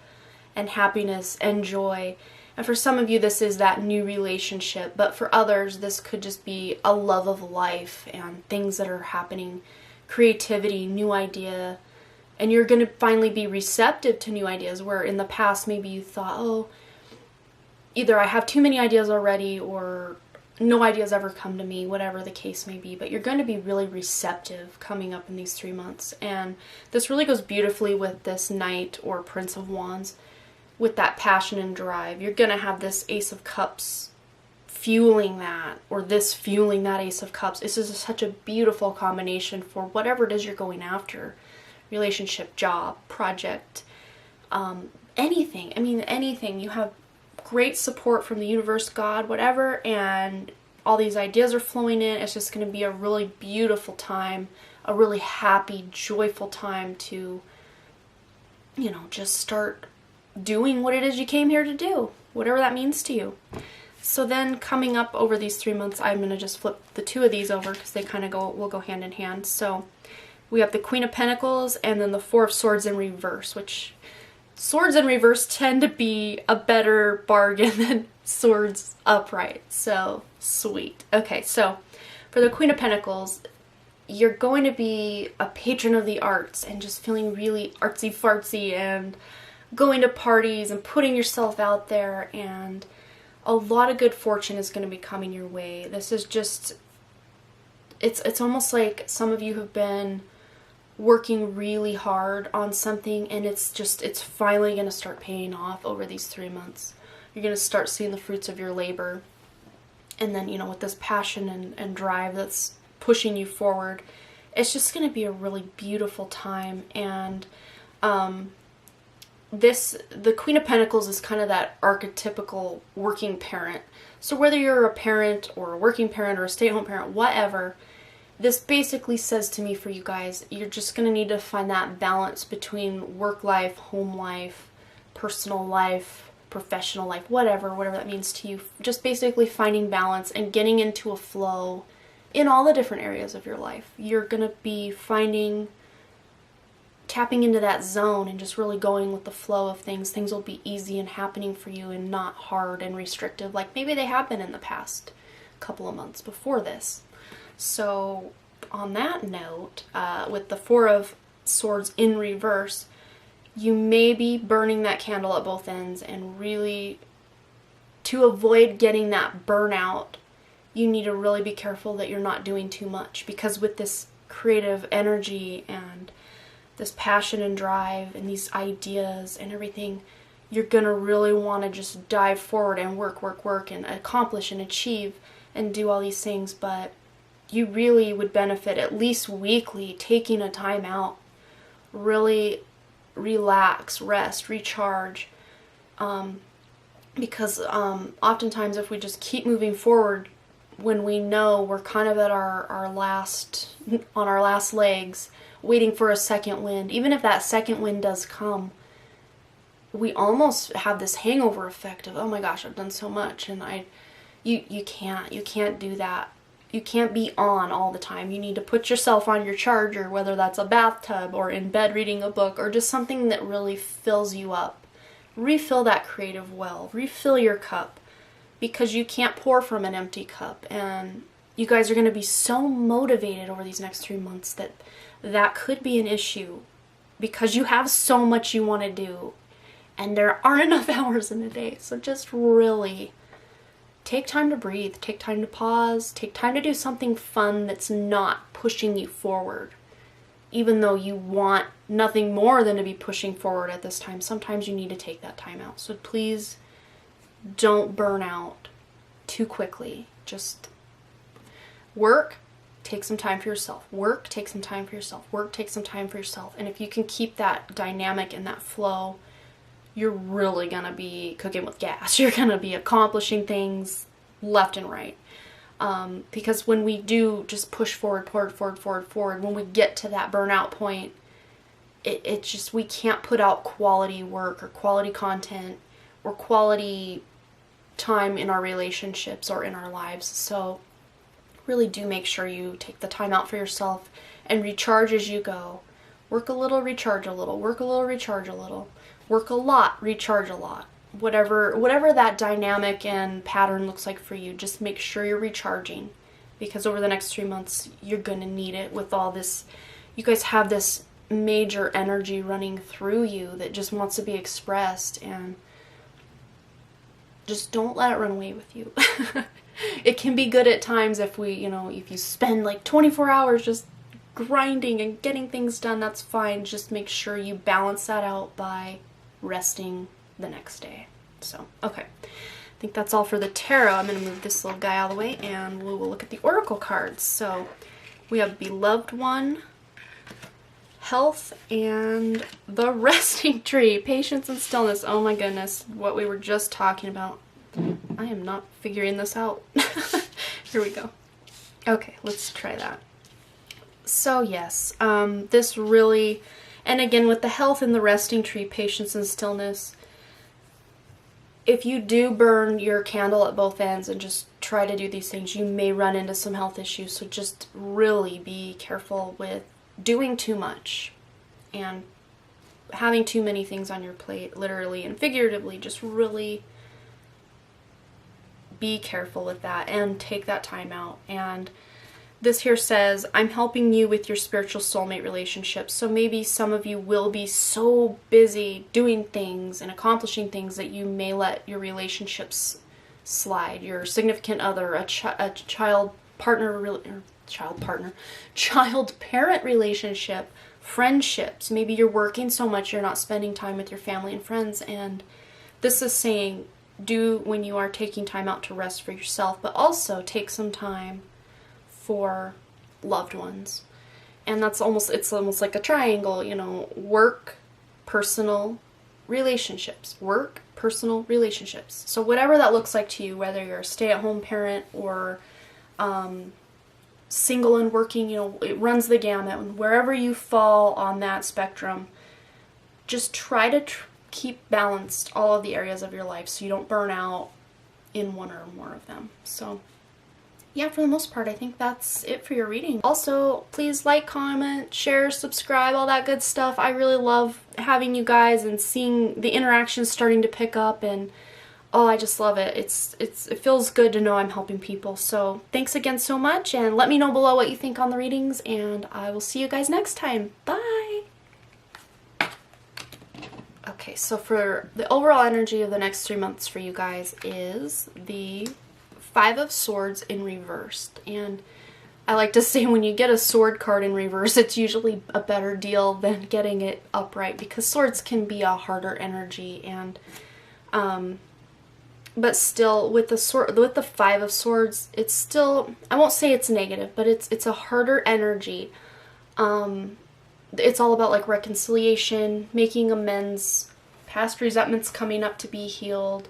and happiness and joy. And for some of you, this is that new relationship, but for others, this could just be a love of life and things that are happening, creativity, new idea, and you're going to finally be receptive to new ideas, where in the past maybe you thought, oh, either I have too many ideas already or no ideas ever come to me, whatever the case may be. But you're going to be really receptive coming up in these 3 months. And this really goes beautifully with this Knight or Prince of Wands, with that passion and drive. You're going to have this Ace of Cups fueling that, or this fueling that Ace of Cups. This is such a beautiful combination for whatever it is you're going after. Relationship, job, project, anything. I mean, anything. You have great support from the universe, God, whatever, and all these ideas are flowing in. It's just going to be a really beautiful time, a really happy, joyful time to, just start doing what it is you came here to do, whatever that means to you. So then coming up over these 3 months, I'm going to just flip the two of these over because they kind of will go hand in hand. So we have the Queen of Pentacles and then the Four of Swords in reverse, which swords in reverse tend to be a better bargain than swords upright. So sweet. Okay, so for the Queen of Pentacles, you're going to be a patron of the arts and just feeling really artsy-fartsy and going to parties and putting yourself out there, and a lot of good fortune is going to be coming your way. This is just, it's almost like some of you have been working really hard on something, and it's finally going to start paying off over these 3 months. You're going to start seeing the fruits of your labor. And then, with this passion and drive that's pushing you forward, it's just going to be a really beautiful time. And the Queen of Pentacles is kind of that archetypical working parent. So whether you're a parent or a working parent or a stay-at-home parent, whatever, this basically says to me, for you guys, you're just going to need to find that balance between work life, home life, personal life, professional life, whatever that means to you. Just basically finding balance and getting into a flow in all the different areas of your life. You're going to be tapping into that zone and just really going with the flow of things. Things will be easy and happening for you and not hard and restrictive like maybe they have been in the past couple of months before this. So on that note, with the Four of Swords in reverse, you may be burning that candle at both ends, and really, to avoid getting that burnout, you need to really be careful that you're not doing too much, because with this creative energy and this passion and drive and these ideas and everything, you're gonna really want to just dive forward and work and accomplish and achieve and do all these things. But you really would benefit at least weekly taking a time out, really relax, rest, recharge, because oftentimes if we just keep moving forward when we know we're kind of at our last legs, waiting for a second wind, even if that second wind does come, we almost have this hangover effect of, oh my gosh, I've done so much, and you can't do that. You can't be on all the time. You need to put yourself on your charger, whether that's a bathtub or in bed reading a book or just something that really fills you up. Refill that creative well. Refill your cup, because you can't pour from an empty cup. And you guys are going to be so motivated over these next 3 months that could be an issue, because you have so much you want to do and there aren't enough hours in a day. So just really take time to breathe, take time to pause, take time to do something fun that's not pushing you forward. Even though you want nothing more than to be pushing forward at this time, sometimes you need to take that time out. So please don't burn out too quickly. Just work, take some time for yourself. Work, take some time for yourself. Work, take some time for yourself. And if you can keep that dynamic and that flow, you're really going to be cooking with gas. You're going to be accomplishing things left and right. Because when we do just push forward, when we get to that burnout point, it's just, we can't put out quality work or quality content or quality time in our relationships or in our lives. So really do make sure you take the time out for yourself and recharge as you go. Work a little, recharge a little. Work a little, recharge a little. Work a lot, recharge a lot. Whatever that dynamic and pattern looks like for you, just make sure you're recharging, because over the next 3 months, you're going to need it with all this. You guys have this major energy running through you that just wants to be expressed, and just don't let it run away with you. It can be good at times if you spend like 24 hours just grinding and getting things done, that's fine. Just make sure you balance that out by resting the next day. So, okay. I think that's all for the tarot. I'm going to move this little guy out of the way and we will look at the oracle cards. So, we have Beloved One, Health, and the Resting Tree. Patience and Stillness. Oh my goodness, what we were just talking about. I am not figuring this out. Here we go. Okay, let's try that. So yes, this really, and again with the Health and the Resting Tree, Patience and Stillness, if you do burn your candle at both ends and just try to do these things, you may run into some health issues. So just really be careful with doing too much and having too many things on your plate, literally and figuratively. Just really be careful with that and take that time out. And this here says, I'm helping you with your spiritual soulmate relationships. So maybe some of you will be so busy doing things and accomplishing things that you may let your relationships slide. Your significant other, a child parent relationship, friendships. Maybe you're working so much you're not spending time with your family and friends. And this is saying, do when you are taking time out to rest for yourself, but also take some time for loved ones. And it's almost like a triangle, work, personal, relationships. Work, personal, relationships. So whatever that looks like to you, whether you're a stay-at-home parent or single and working, it runs the gamut. Wherever you fall on that spectrum, just try to keep balanced all of the areas of your life so you don't burn out in one or more of them. So yeah, for the most part, I think that's it for your reading. Also, please like, comment, share, subscribe, all that good stuff. I really love having you guys and seeing the interactions starting to pick up, and I just love it. It feels good to know I'm helping people. So thanks again so much, and let me know below what you think on the readings, and I will see you guys next time. Bye! Okay, so for the overall energy of the next 3 months for you guys is the Five of Swords in reversed. And I like to say when you get a sword card in reverse, it's usually a better deal than getting it upright, because swords can be a harder energy. And but still, with the Five of Swords, it's still, I won't say it's negative, but it's a harder energy. It's all about like reconciliation, making amends, past resentments coming up to be healed.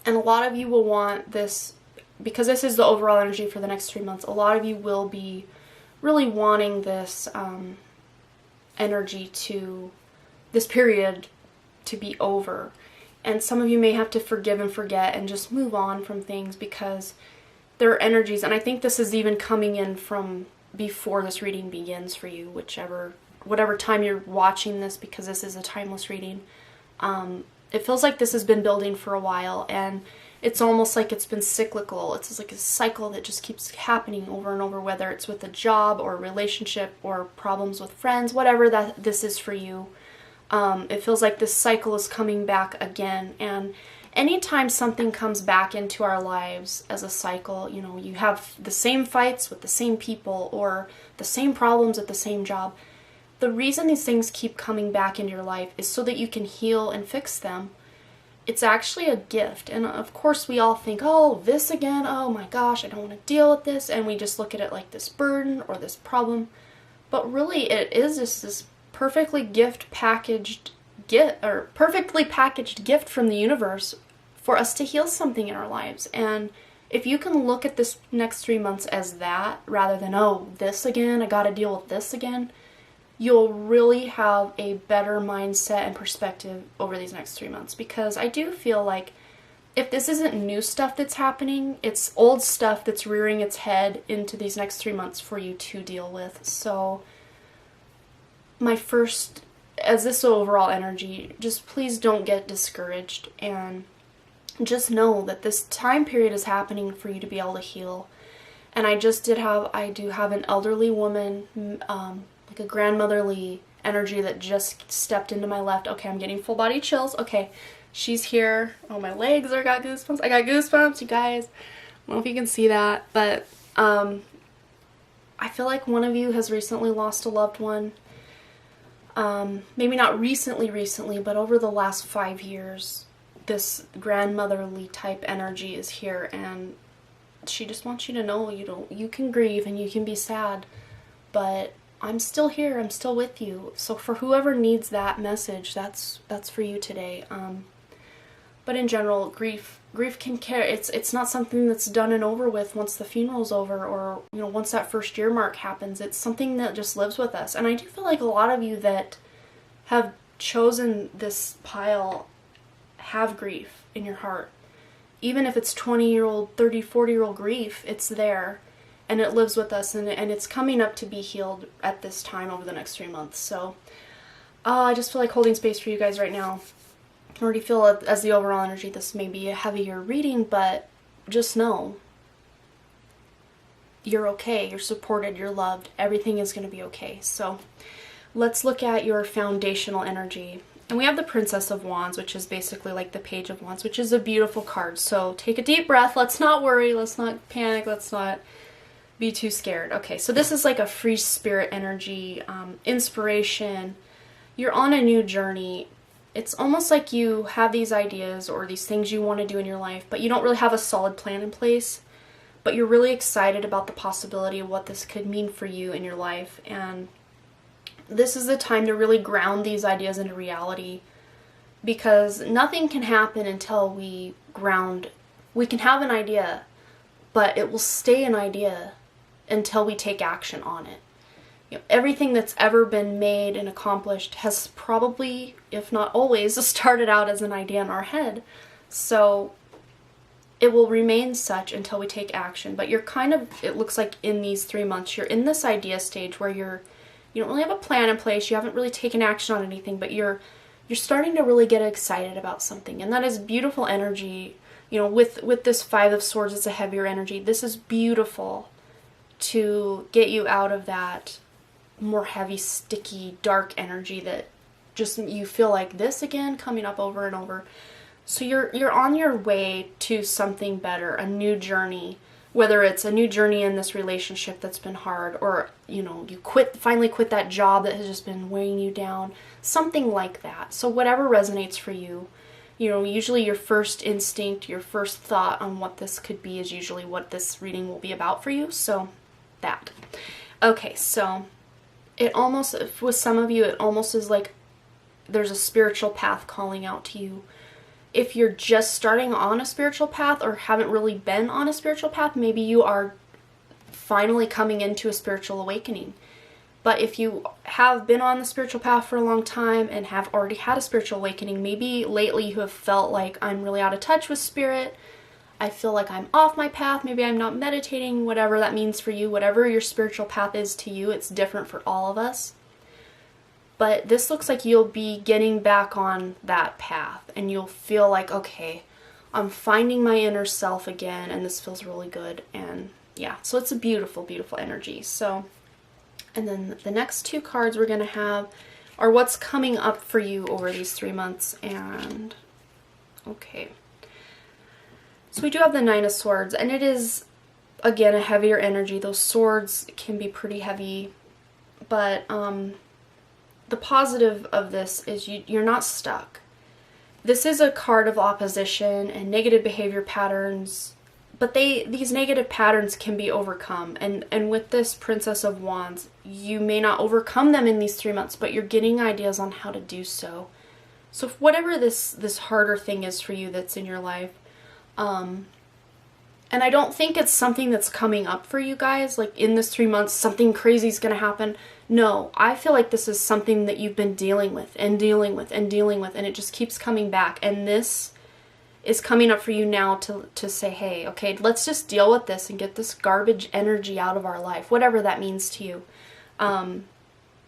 And a lot of you will want this, because this is the overall energy for the next 3 months. A lot of you will be really wanting this energy this period to be over. And some of you may have to forgive and forget and just move on from things, because there are energies, and I think this is even coming in from before this reading begins for you, whatever time you're watching this, because this is a timeless reading. It feels like this has been building for a while, and it's almost like it's been cyclical. It's like a cycle that just keeps happening over and over, whether it's with a job or a relationship or problems with friends, whatever that this is for you. It feels like this cycle is coming back again. And anytime something comes back into our lives as a cycle, you have the same fights with the same people or the same problems at the same job. The reason these things keep coming back into your life is so that you can heal and fix them. It's actually a gift. And of course we all think, oh, this again, oh my gosh, I don't want to deal with this. And we just look at it like this burden or this problem. But really it is just this perfectly packaged gift from the universe for us to heal something in our lives. And if you can look at this next 3 months as that, rather than, oh, this again, I gotta deal with this again, you'll really have a better mindset and perspective over these next 3 months. Because I do feel like if this isn't new stuff that's happening, it's old stuff that's rearing its head into these next 3 months for you to deal with. So as this overall energy, just please don't get discouraged, and just know that this time period is happening for you to be able to heal. And I do have an elderly woman, like a grandmotherly energy that just stepped into my left. Okay, I'm getting full body chills. Okay, she's here. Oh, my legs got goosebumps. I got goosebumps, you guys. I don't know if you can see that, but I feel like one of you has recently lost a loved one. Maybe not recently, but over the last 5 years, this grandmotherly type energy is here, and she just wants you to know you can grieve and you can be sad, but I'm still here, I'm still with you. So for whoever needs that message, that's for you today. But in general, grief can carry, it's not something that's done and over with once the funeral's over, or once that first year mark happens. It's something that just lives with us. And I do feel like a lot of you that have chosen this pile have grief in your heart. Even if it's 20-year-old, 30, 40-year-old grief, it's there. And it lives with us, and it's coming up to be healed at this time over the next 3 months. So I just feel like holding space for you guys right now. I already feel as the overall energy, this may be a heavier reading, but just know you're okay, you're supported, you're loved, everything is going to be okay. So let's look at your foundational energy. And we have the Princess of Wands, which is basically like the Page of Wands, which is a beautiful card. So take a deep breath, let's not worry, let's not panic, let's not be too scared. Okay, so this is like a free spirit energy, inspiration. You're on a new journey. It's almost like you have these ideas or these things you want to do in your life, but you don't really have a solid plan in place. But you're really excited about the possibility of what this could mean for you in your life. And this is the time to really ground these ideas into reality, because nothing can happen until we ground. We can have an idea, but it will stay an idea until we take action on it. Everything that's ever been made and accomplished has probably, if not always, started out as an idea in our head. So it will remain such until we take action. But you're it looks like in these 3 months, you're in this idea stage where you don't really have a plan in place, you haven't really taken action on anything, but you're starting to really get excited about something. And that is beautiful energy. With this Five of Swords, it's a heavier energy. This is beautiful to get you out of that more heavy, sticky, dark energy that just you feel like this again coming up over and over. So you're on your way to something better, a new journey, whether it's a new journey in this relationship that's been hard, or you finally quit that job that has just been weighing you down, something like that. So whatever resonates for you, usually your first instinct, your first thought on what this could be is usually what this reading will be about for you. So that. Okay, so it almost, with some of you, it almost is like there's a spiritual path calling out to you. If you're just starting on a spiritual path or haven't really been on a spiritual path, maybe you are finally coming into a spiritual awakening. But if you have been on the spiritual path for a long time and have already had a spiritual awakening, maybe lately you have felt like, I'm really out of touch with spirit. I feel like I'm off my path. Maybe I'm not meditating, whatever that means for you. Whatever your spiritual path is to you, it's different for all of us. But this looks like you'll be getting back on that path and you'll feel like, okay, I'm finding my inner self again and this feels really good. And yeah, so it's a beautiful, beautiful energy. So, and then the next two cards we're going to have are what's coming up for you over these 3 months. And okay. So we do have the Nine of Swords, and it is, again, a heavier energy. Those swords can be pretty heavy, but the positive of this is you're not stuck. This is a card of opposition and negative behavior patterns, but these negative patterns can be overcome. And with this Princess of Wands, you may not overcome them in these 3 months, but you're getting ideas on how to do so. So whatever this harder thing is for you that's in your life, and I don't think it's something that's coming up for you guys, like in this 3 months, something crazy is going to happen. No, I feel like this is something that you've been dealing with and dealing with and dealing with, and it just keeps coming back. And this is coming up for you now to say, hey, okay, let's just deal with this and get this garbage energy out of our life, whatever that means to you.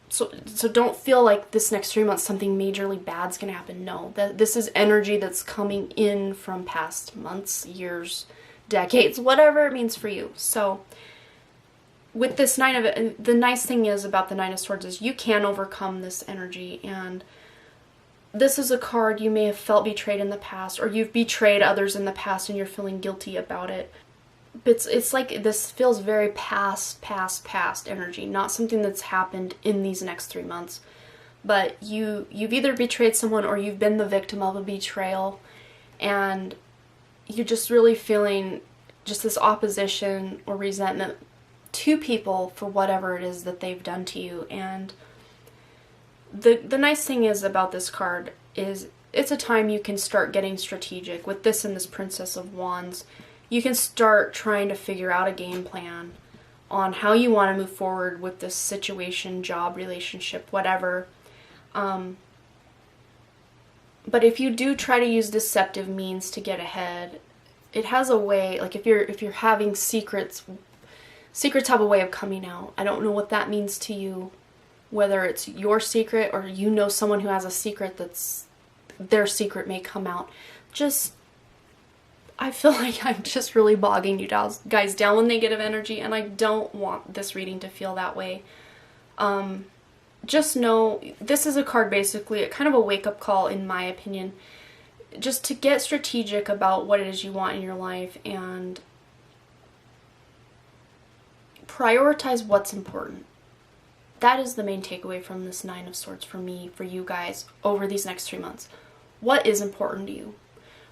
So don't feel like this next 3 months something majorly bad's going to happen. No, this is energy that's coming in from past months, years, decades, whatever it means for you. So with this the nice thing is about the Nine of Swords is you can overcome this energy, and this is a card you may have felt betrayed in the past, or you've betrayed others in the past and you're feeling guilty about it. But it's like this feels very past energy, not something that's happened in these next 3 months. But you've either betrayed someone or you've been the victim of a betrayal, and you're just really feeling just this opposition or resentment to people for whatever it is that they've done to you. And the nice thing is about this card is it's a time you can start getting strategic. With this and this Princess of Wands, you can start trying to figure out a game plan on how you want to move forward with this situation, job, relationship, whatever. But if you do try to use deceptive means to get ahead, it has a way, like if you're having secrets have a way of coming out. I don't know what that means to you, whether it's your secret or someone who has a secret that's their secret may come out. I feel like I'm just really bogging you guys down with negative energy, and I don't want this reading to feel that way. Just know this is a card basically, kind of a wake-up call in my opinion, just to get strategic about what it is you want in your life and prioritize what's important. That is the main takeaway from this Nine of Swords for me, for you guys, over these next 3 months. What is important to you?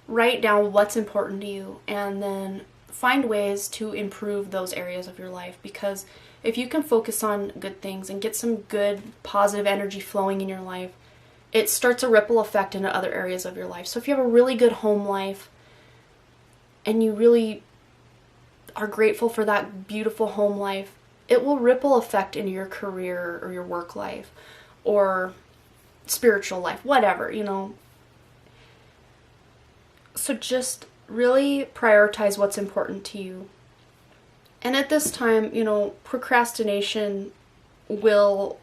Write down what's important to you, and then find ways to improve those areas of your life, because if you can focus on good things and get some good positive energy flowing in your life, it starts a ripple effect into other areas of your life. So if you have a really good home life and you really are grateful for that beautiful home life, it will ripple effect into your career or your work life or spiritual life, whatever, So just really prioritize what's important to you. And at this time, procrastination will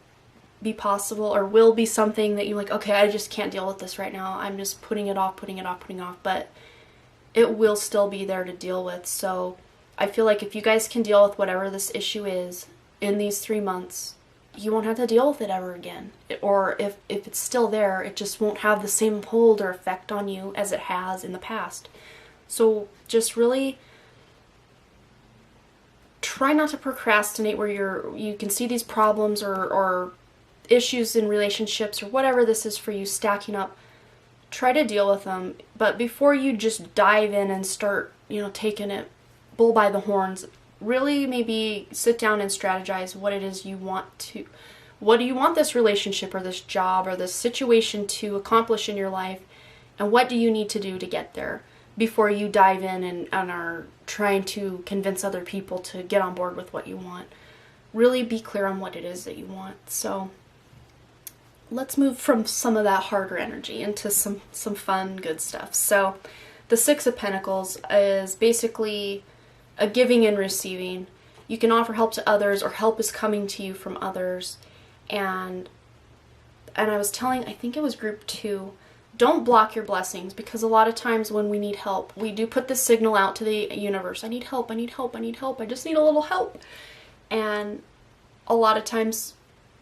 be possible, or will be something that you're like, okay, I just can't deal with this right now. I'm just putting it off, but it will still be there to deal with. So I feel like if you guys can deal with whatever this issue is in these 3 months, you won't have to deal with it ever again. Or if it's still there, it just won't have the same hold or effect on you as it has in the past. So just really try not to procrastinate where you can see these problems or issues in relationships or whatever this is for you stacking up. Try to deal with them, but before you just dive in and start, taking it bull by the horns, really maybe sit down and strategize what it is what do you want this relationship or this job or this situation to accomplish in your life, and what do you need to do to get there before you dive in and are trying to convince other people to get on board with what you want. Really be clear on what it is that you want. So let's move from some of that harder energy into some fun, good stuff. So the Six of Pentacles is basically a giving and receiving. You can offer help to others, or help is coming to you from others. And I was telling, I think it was group 2, don't block your blessings, because a lot of times when we need help, we do put the signal out to the universe. I need help, I need help, I need help. I just need a little help. And a lot of times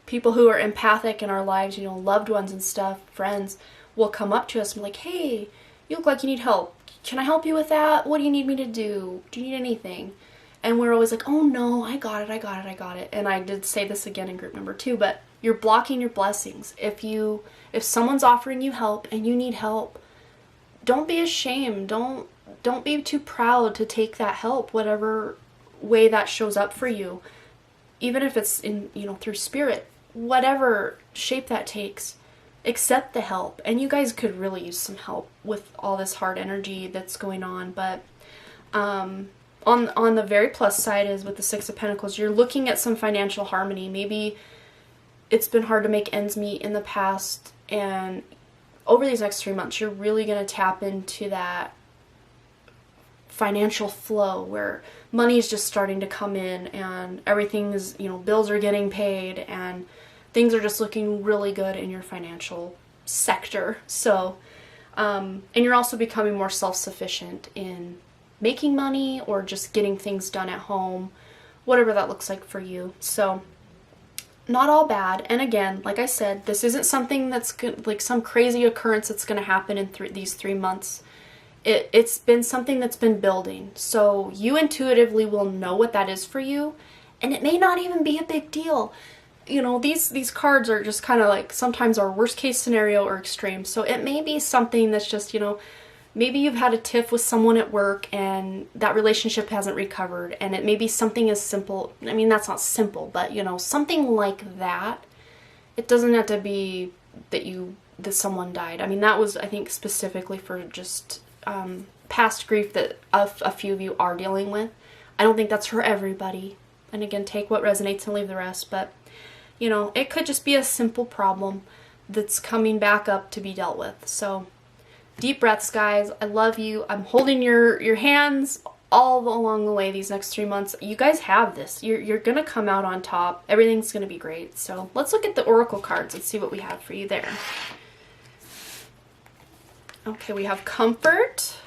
people who are empathic in our lives, loved ones and stuff, friends, will come up to us and be like, hey, you look like you need help. Can I help you with that? What do you need me to do? Do you need anything? And we're always like, oh no, I got it. And I did say this again in group number 2, but you're blocking your blessings. If someone's offering you help and you need help, don't be ashamed. Don't be too proud to take that help, whatever way that shows up for you. Even if it's in, through spirit, whatever shape that takes, accept the help. And you guys could really use some help with all this hard energy that's going on. But on the very plus side is with the Six of Pentacles, you're looking at some financial harmony. Maybe it's been hard to make ends meet in the past, and over these next 3 months, you're really going to tap into that financial flow where money is just starting to come in and everything is, bills are getting paid and things are just looking really good in your financial sector. So, and you're also becoming more self-sufficient in making money or just getting things done at home, whatever that looks like for you. So not all bad. And again, like I said, this isn't something that's like some crazy occurrence that's going to happen in these 3 months. It's been something that's been building. So you intuitively will know what that is for you, and it may not even be a big deal. These cards are just kind of like sometimes our worst case scenario or extreme. So it may be something that's just, maybe you've had a tiff with someone at work and that relationship hasn't recovered, and it may be something as simple. I mean, that's not simple, but something like that. It doesn't have to be that someone died. I mean, that was, I think, specifically for just past grief that a few of you are dealing with. I don't think that's for everybody. And again, take what resonates and leave the rest. But, it could just be a simple problem that's coming back up to be dealt with. So deep breaths, guys. I love you. I'm holding your hands all along the way these next 3 months. You guys have this. You're going to come out on top. Everything's going to be great. So let's look at the Oracle cards and see what we have for you there. Okay, we have Comfort,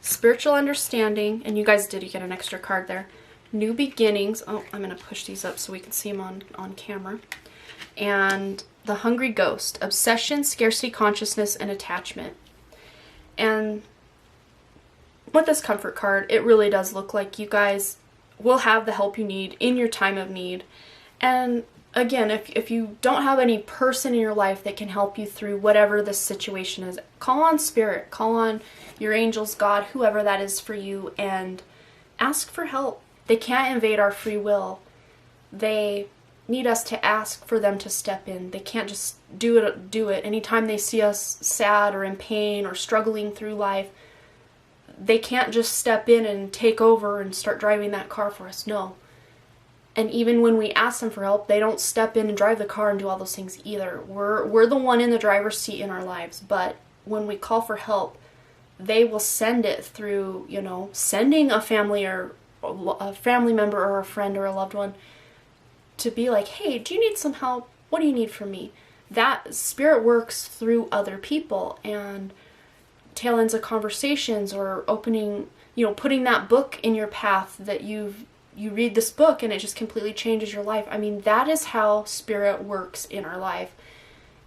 Spiritual Understanding, and you guys did get an extra card there. New Beginnings. Oh, I'm going to push these up so we can see them on camera. And the Hungry Ghost, Obsession, Scarcity Consciousness, and Attachment. And with this Comfort card, it really does look like you guys will have the help you need in your time of need. And again, if you don't have any person in your life that can help you through whatever this situation is, call on Spirit, call on your angels, God, whoever that is for you, and ask for help. They can't invade our free will. They need us to ask for them to step in. They can't just do it. Anytime they see us sad or in pain or struggling through life, they can't just step in and take over and start driving that car for us. No. And even when we ask them for help, they don't step in and drive the car and do all those things either. We're the one in the driver's seat in our lives. But when we call for help, they will send it through, sending a family or a family member or a friend or a loved one to be like, hey, do you need some help? What do you need from me? That Spirit works through other people and tail ends of conversations or opening, putting that book in your path that you've you read this book and it just completely changes your life. I mean, that is how spirit works in our life.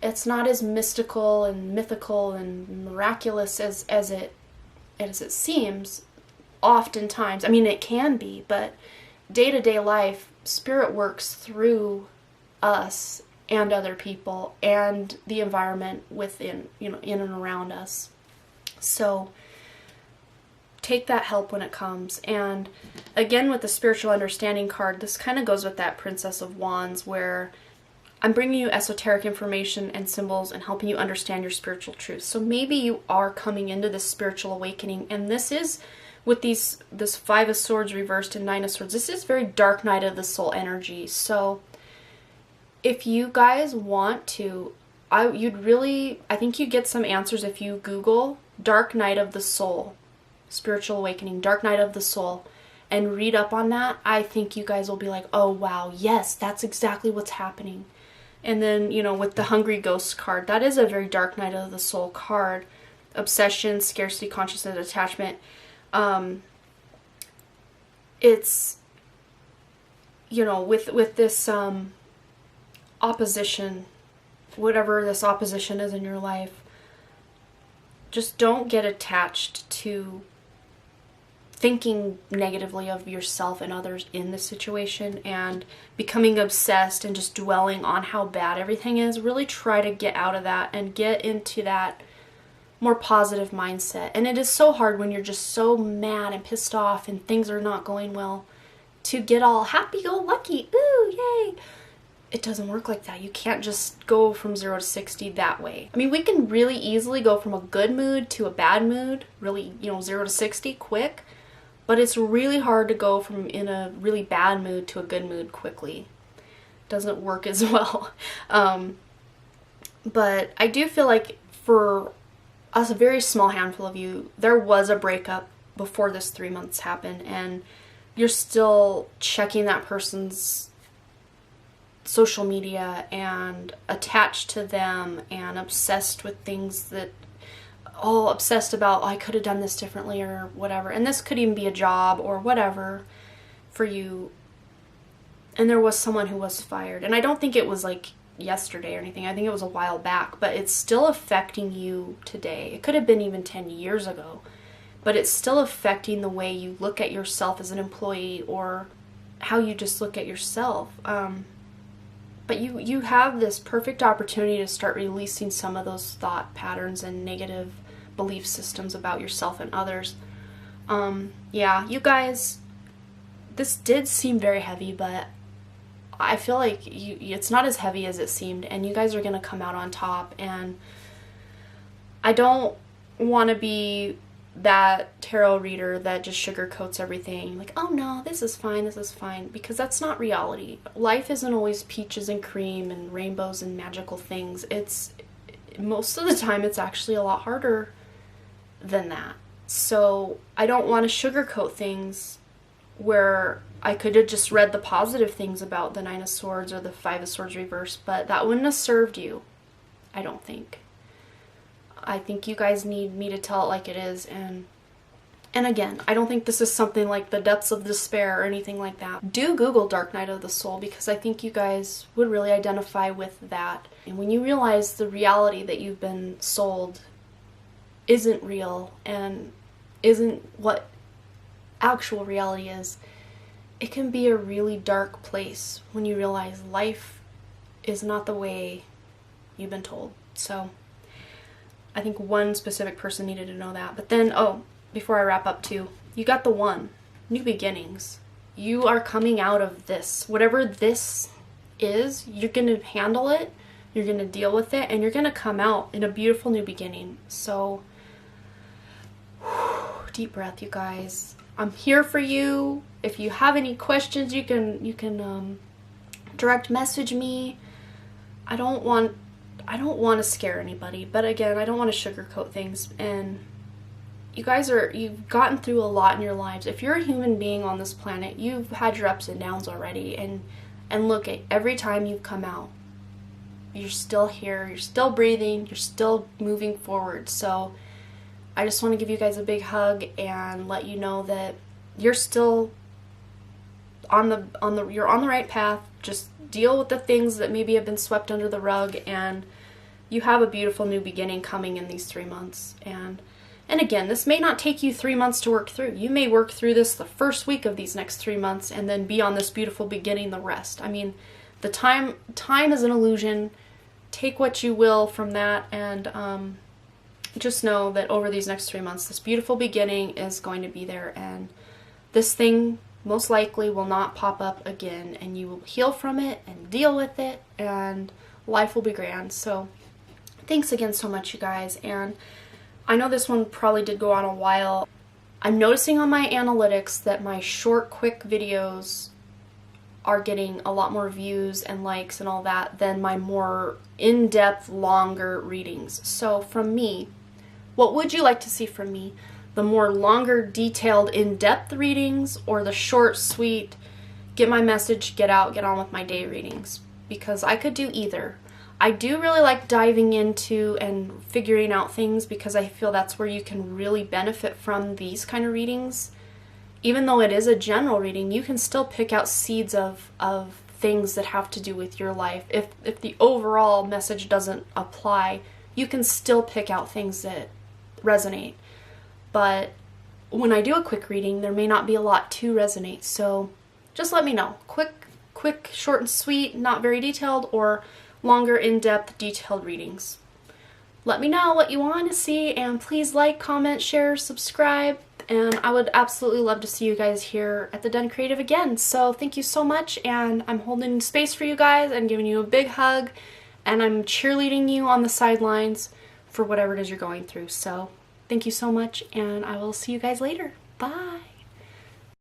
It's not as mystical and mythical and miraculous as it seems oftentimes. I mean, it can be, but day-to-day life, spirit works through us and other people and the environment within, in and around us. So take that help when it comes. And again, with the spiritual understanding card, this kind of goes with that Princess of Wands, where I'm bringing you esoteric information and symbols and helping you understand your spiritual truth. So maybe you are coming into this spiritual awakening, and this is with this Five of Swords reversed and Nine of Swords. This is very dark night of the soul energy. So if you guys want to, I think you'd get some answers if you Google Dark Night of the Soul, Spiritual Awakening, Dark Night of the Soul, and read up on that. I think you guys will be like, oh wow, yes, that's exactly what's happening. And then, with the Hungry Ghost card, that is a very dark night of the soul card. Obsession, scarcity, consciousness, attachment. It's, with this opposition, whatever this opposition is in your life, just don't get attached to thinking negatively of yourself and others in this situation and becoming obsessed and just dwelling on how bad everything is. Really try to get out of that and get into that more positive mindset. And it is so hard when you're just so mad and pissed off and things are not going well to get all happy-go-lucky. Ooh, yay! It doesn't work like that. You can't just go from 0 to 60 that way. I mean, we can really easily go from a good mood to a bad mood, really, 0 to 60 quick. But it's really hard to go from in a really bad mood to a good mood quickly. Doesn't work as well. But I do feel like for us, a very small handful of you, there was a breakup before this 3 months happened, and you're still checking that person's social media and attached to them and obsessed with things that obsessed about, I could have done this differently or whatever. And this could even be a job or whatever for you. And there was someone who was fired. And I don't think it was like yesterday or anything. I think it was a while back. But it's still affecting you today. It could have been even 10 years ago. But it's still affecting the way you look at yourself as an employee or how you just look at yourself. But you have this perfect opportunity to start releasing some of those thought patterns and negative belief systems about yourself and others. Yeah, you guys, this did seem very heavy, but I feel like it's not as heavy as it seemed, and you guys are going to come out on top. And I don't want to be that tarot reader that just sugarcoats everything, like, oh no, this is fine, because that's not reality. Life isn't always peaches and cream and rainbows and magical things. It's most of the time it's actually a lot harder than that. So I don't want to sugarcoat things where I could have just read the positive things about the Nine of Swords or the Five of Swords reversed, but that wouldn't have served you, I don't think. I think you guys need me to tell it like it is. And again, I don't think this is something like the depths of despair or anything like that. Do Google Dark Night of the Soul, because I think you guys would really identify with that. And when you realize the reality that you've been sold isn't real and isn't what actual reality is, it can be a really dark place when you realize life is not the way you've been told. So I think one specific person needed to know that. But then, before I wrap up too, you got the one, new beginnings. You are coming out of this. Whatever this is, you're going to handle it, you're going to deal with it, and you're going to come out in a beautiful new beginning. So, deep breath, you guys. I'm here for you. If you have any questions, you can direct message me. I don't want to scare anybody, but again, I don't want to sugarcoat things. And you guys you've gotten through a lot in your lives. If you're a human being on this planet, you've had your ups and downs already. And look, at every time you've come out, you're still here, you're still breathing, you're still moving forward. So I just want to give you guys a big hug and let you know that you're still you're on the right path. Just deal with the things that maybe have been swept under the rug, and you have a beautiful new beginning coming in these 3 months. And again, this may not take you 3 months to work through. You may work through this the first week of these next 3 months and then be on this beautiful beginning the rest. I mean, the time is an illusion. Take what you will from that, and just know that over these next 3 months, this beautiful beginning is going to be there, and this thing most likely will not pop up again, and you will heal from it and deal with it, and life will be grand. So thanks again so much, you guys. And I know this one probably did go on a while. I'm noticing on my analytics that my short, quick videos are getting a lot more views and likes and all that than my more in-depth, longer readings. So from me, what would you like to see from me? The more longer, detailed, in-depth readings, or the short, sweet, get my message, get out, get on with my day readings? Because I could do either. I do really like diving into and figuring out things, because I feel that's where you can really benefit from these kind of readings. Even though it is a general reading, you can still pick out seeds of things that have to do with your life. If the overall message doesn't apply, you can still pick out things that resonate. But when I do a quick reading, there may not be a lot to resonate. So just let me know. Quick, short and sweet, not very detailed, or longer, in-depth, detailed readings. Let me know what you want to see, and please like, comment, share, subscribe, and I would absolutely love to see you guys here at the Den Creative again. So thank you so much, and I'm holding space for you guys and giving you a big hug, and I'm cheerleading you on the sidelines for whatever it is you're going through. So thank you so much, and I will see you guys later. Bye!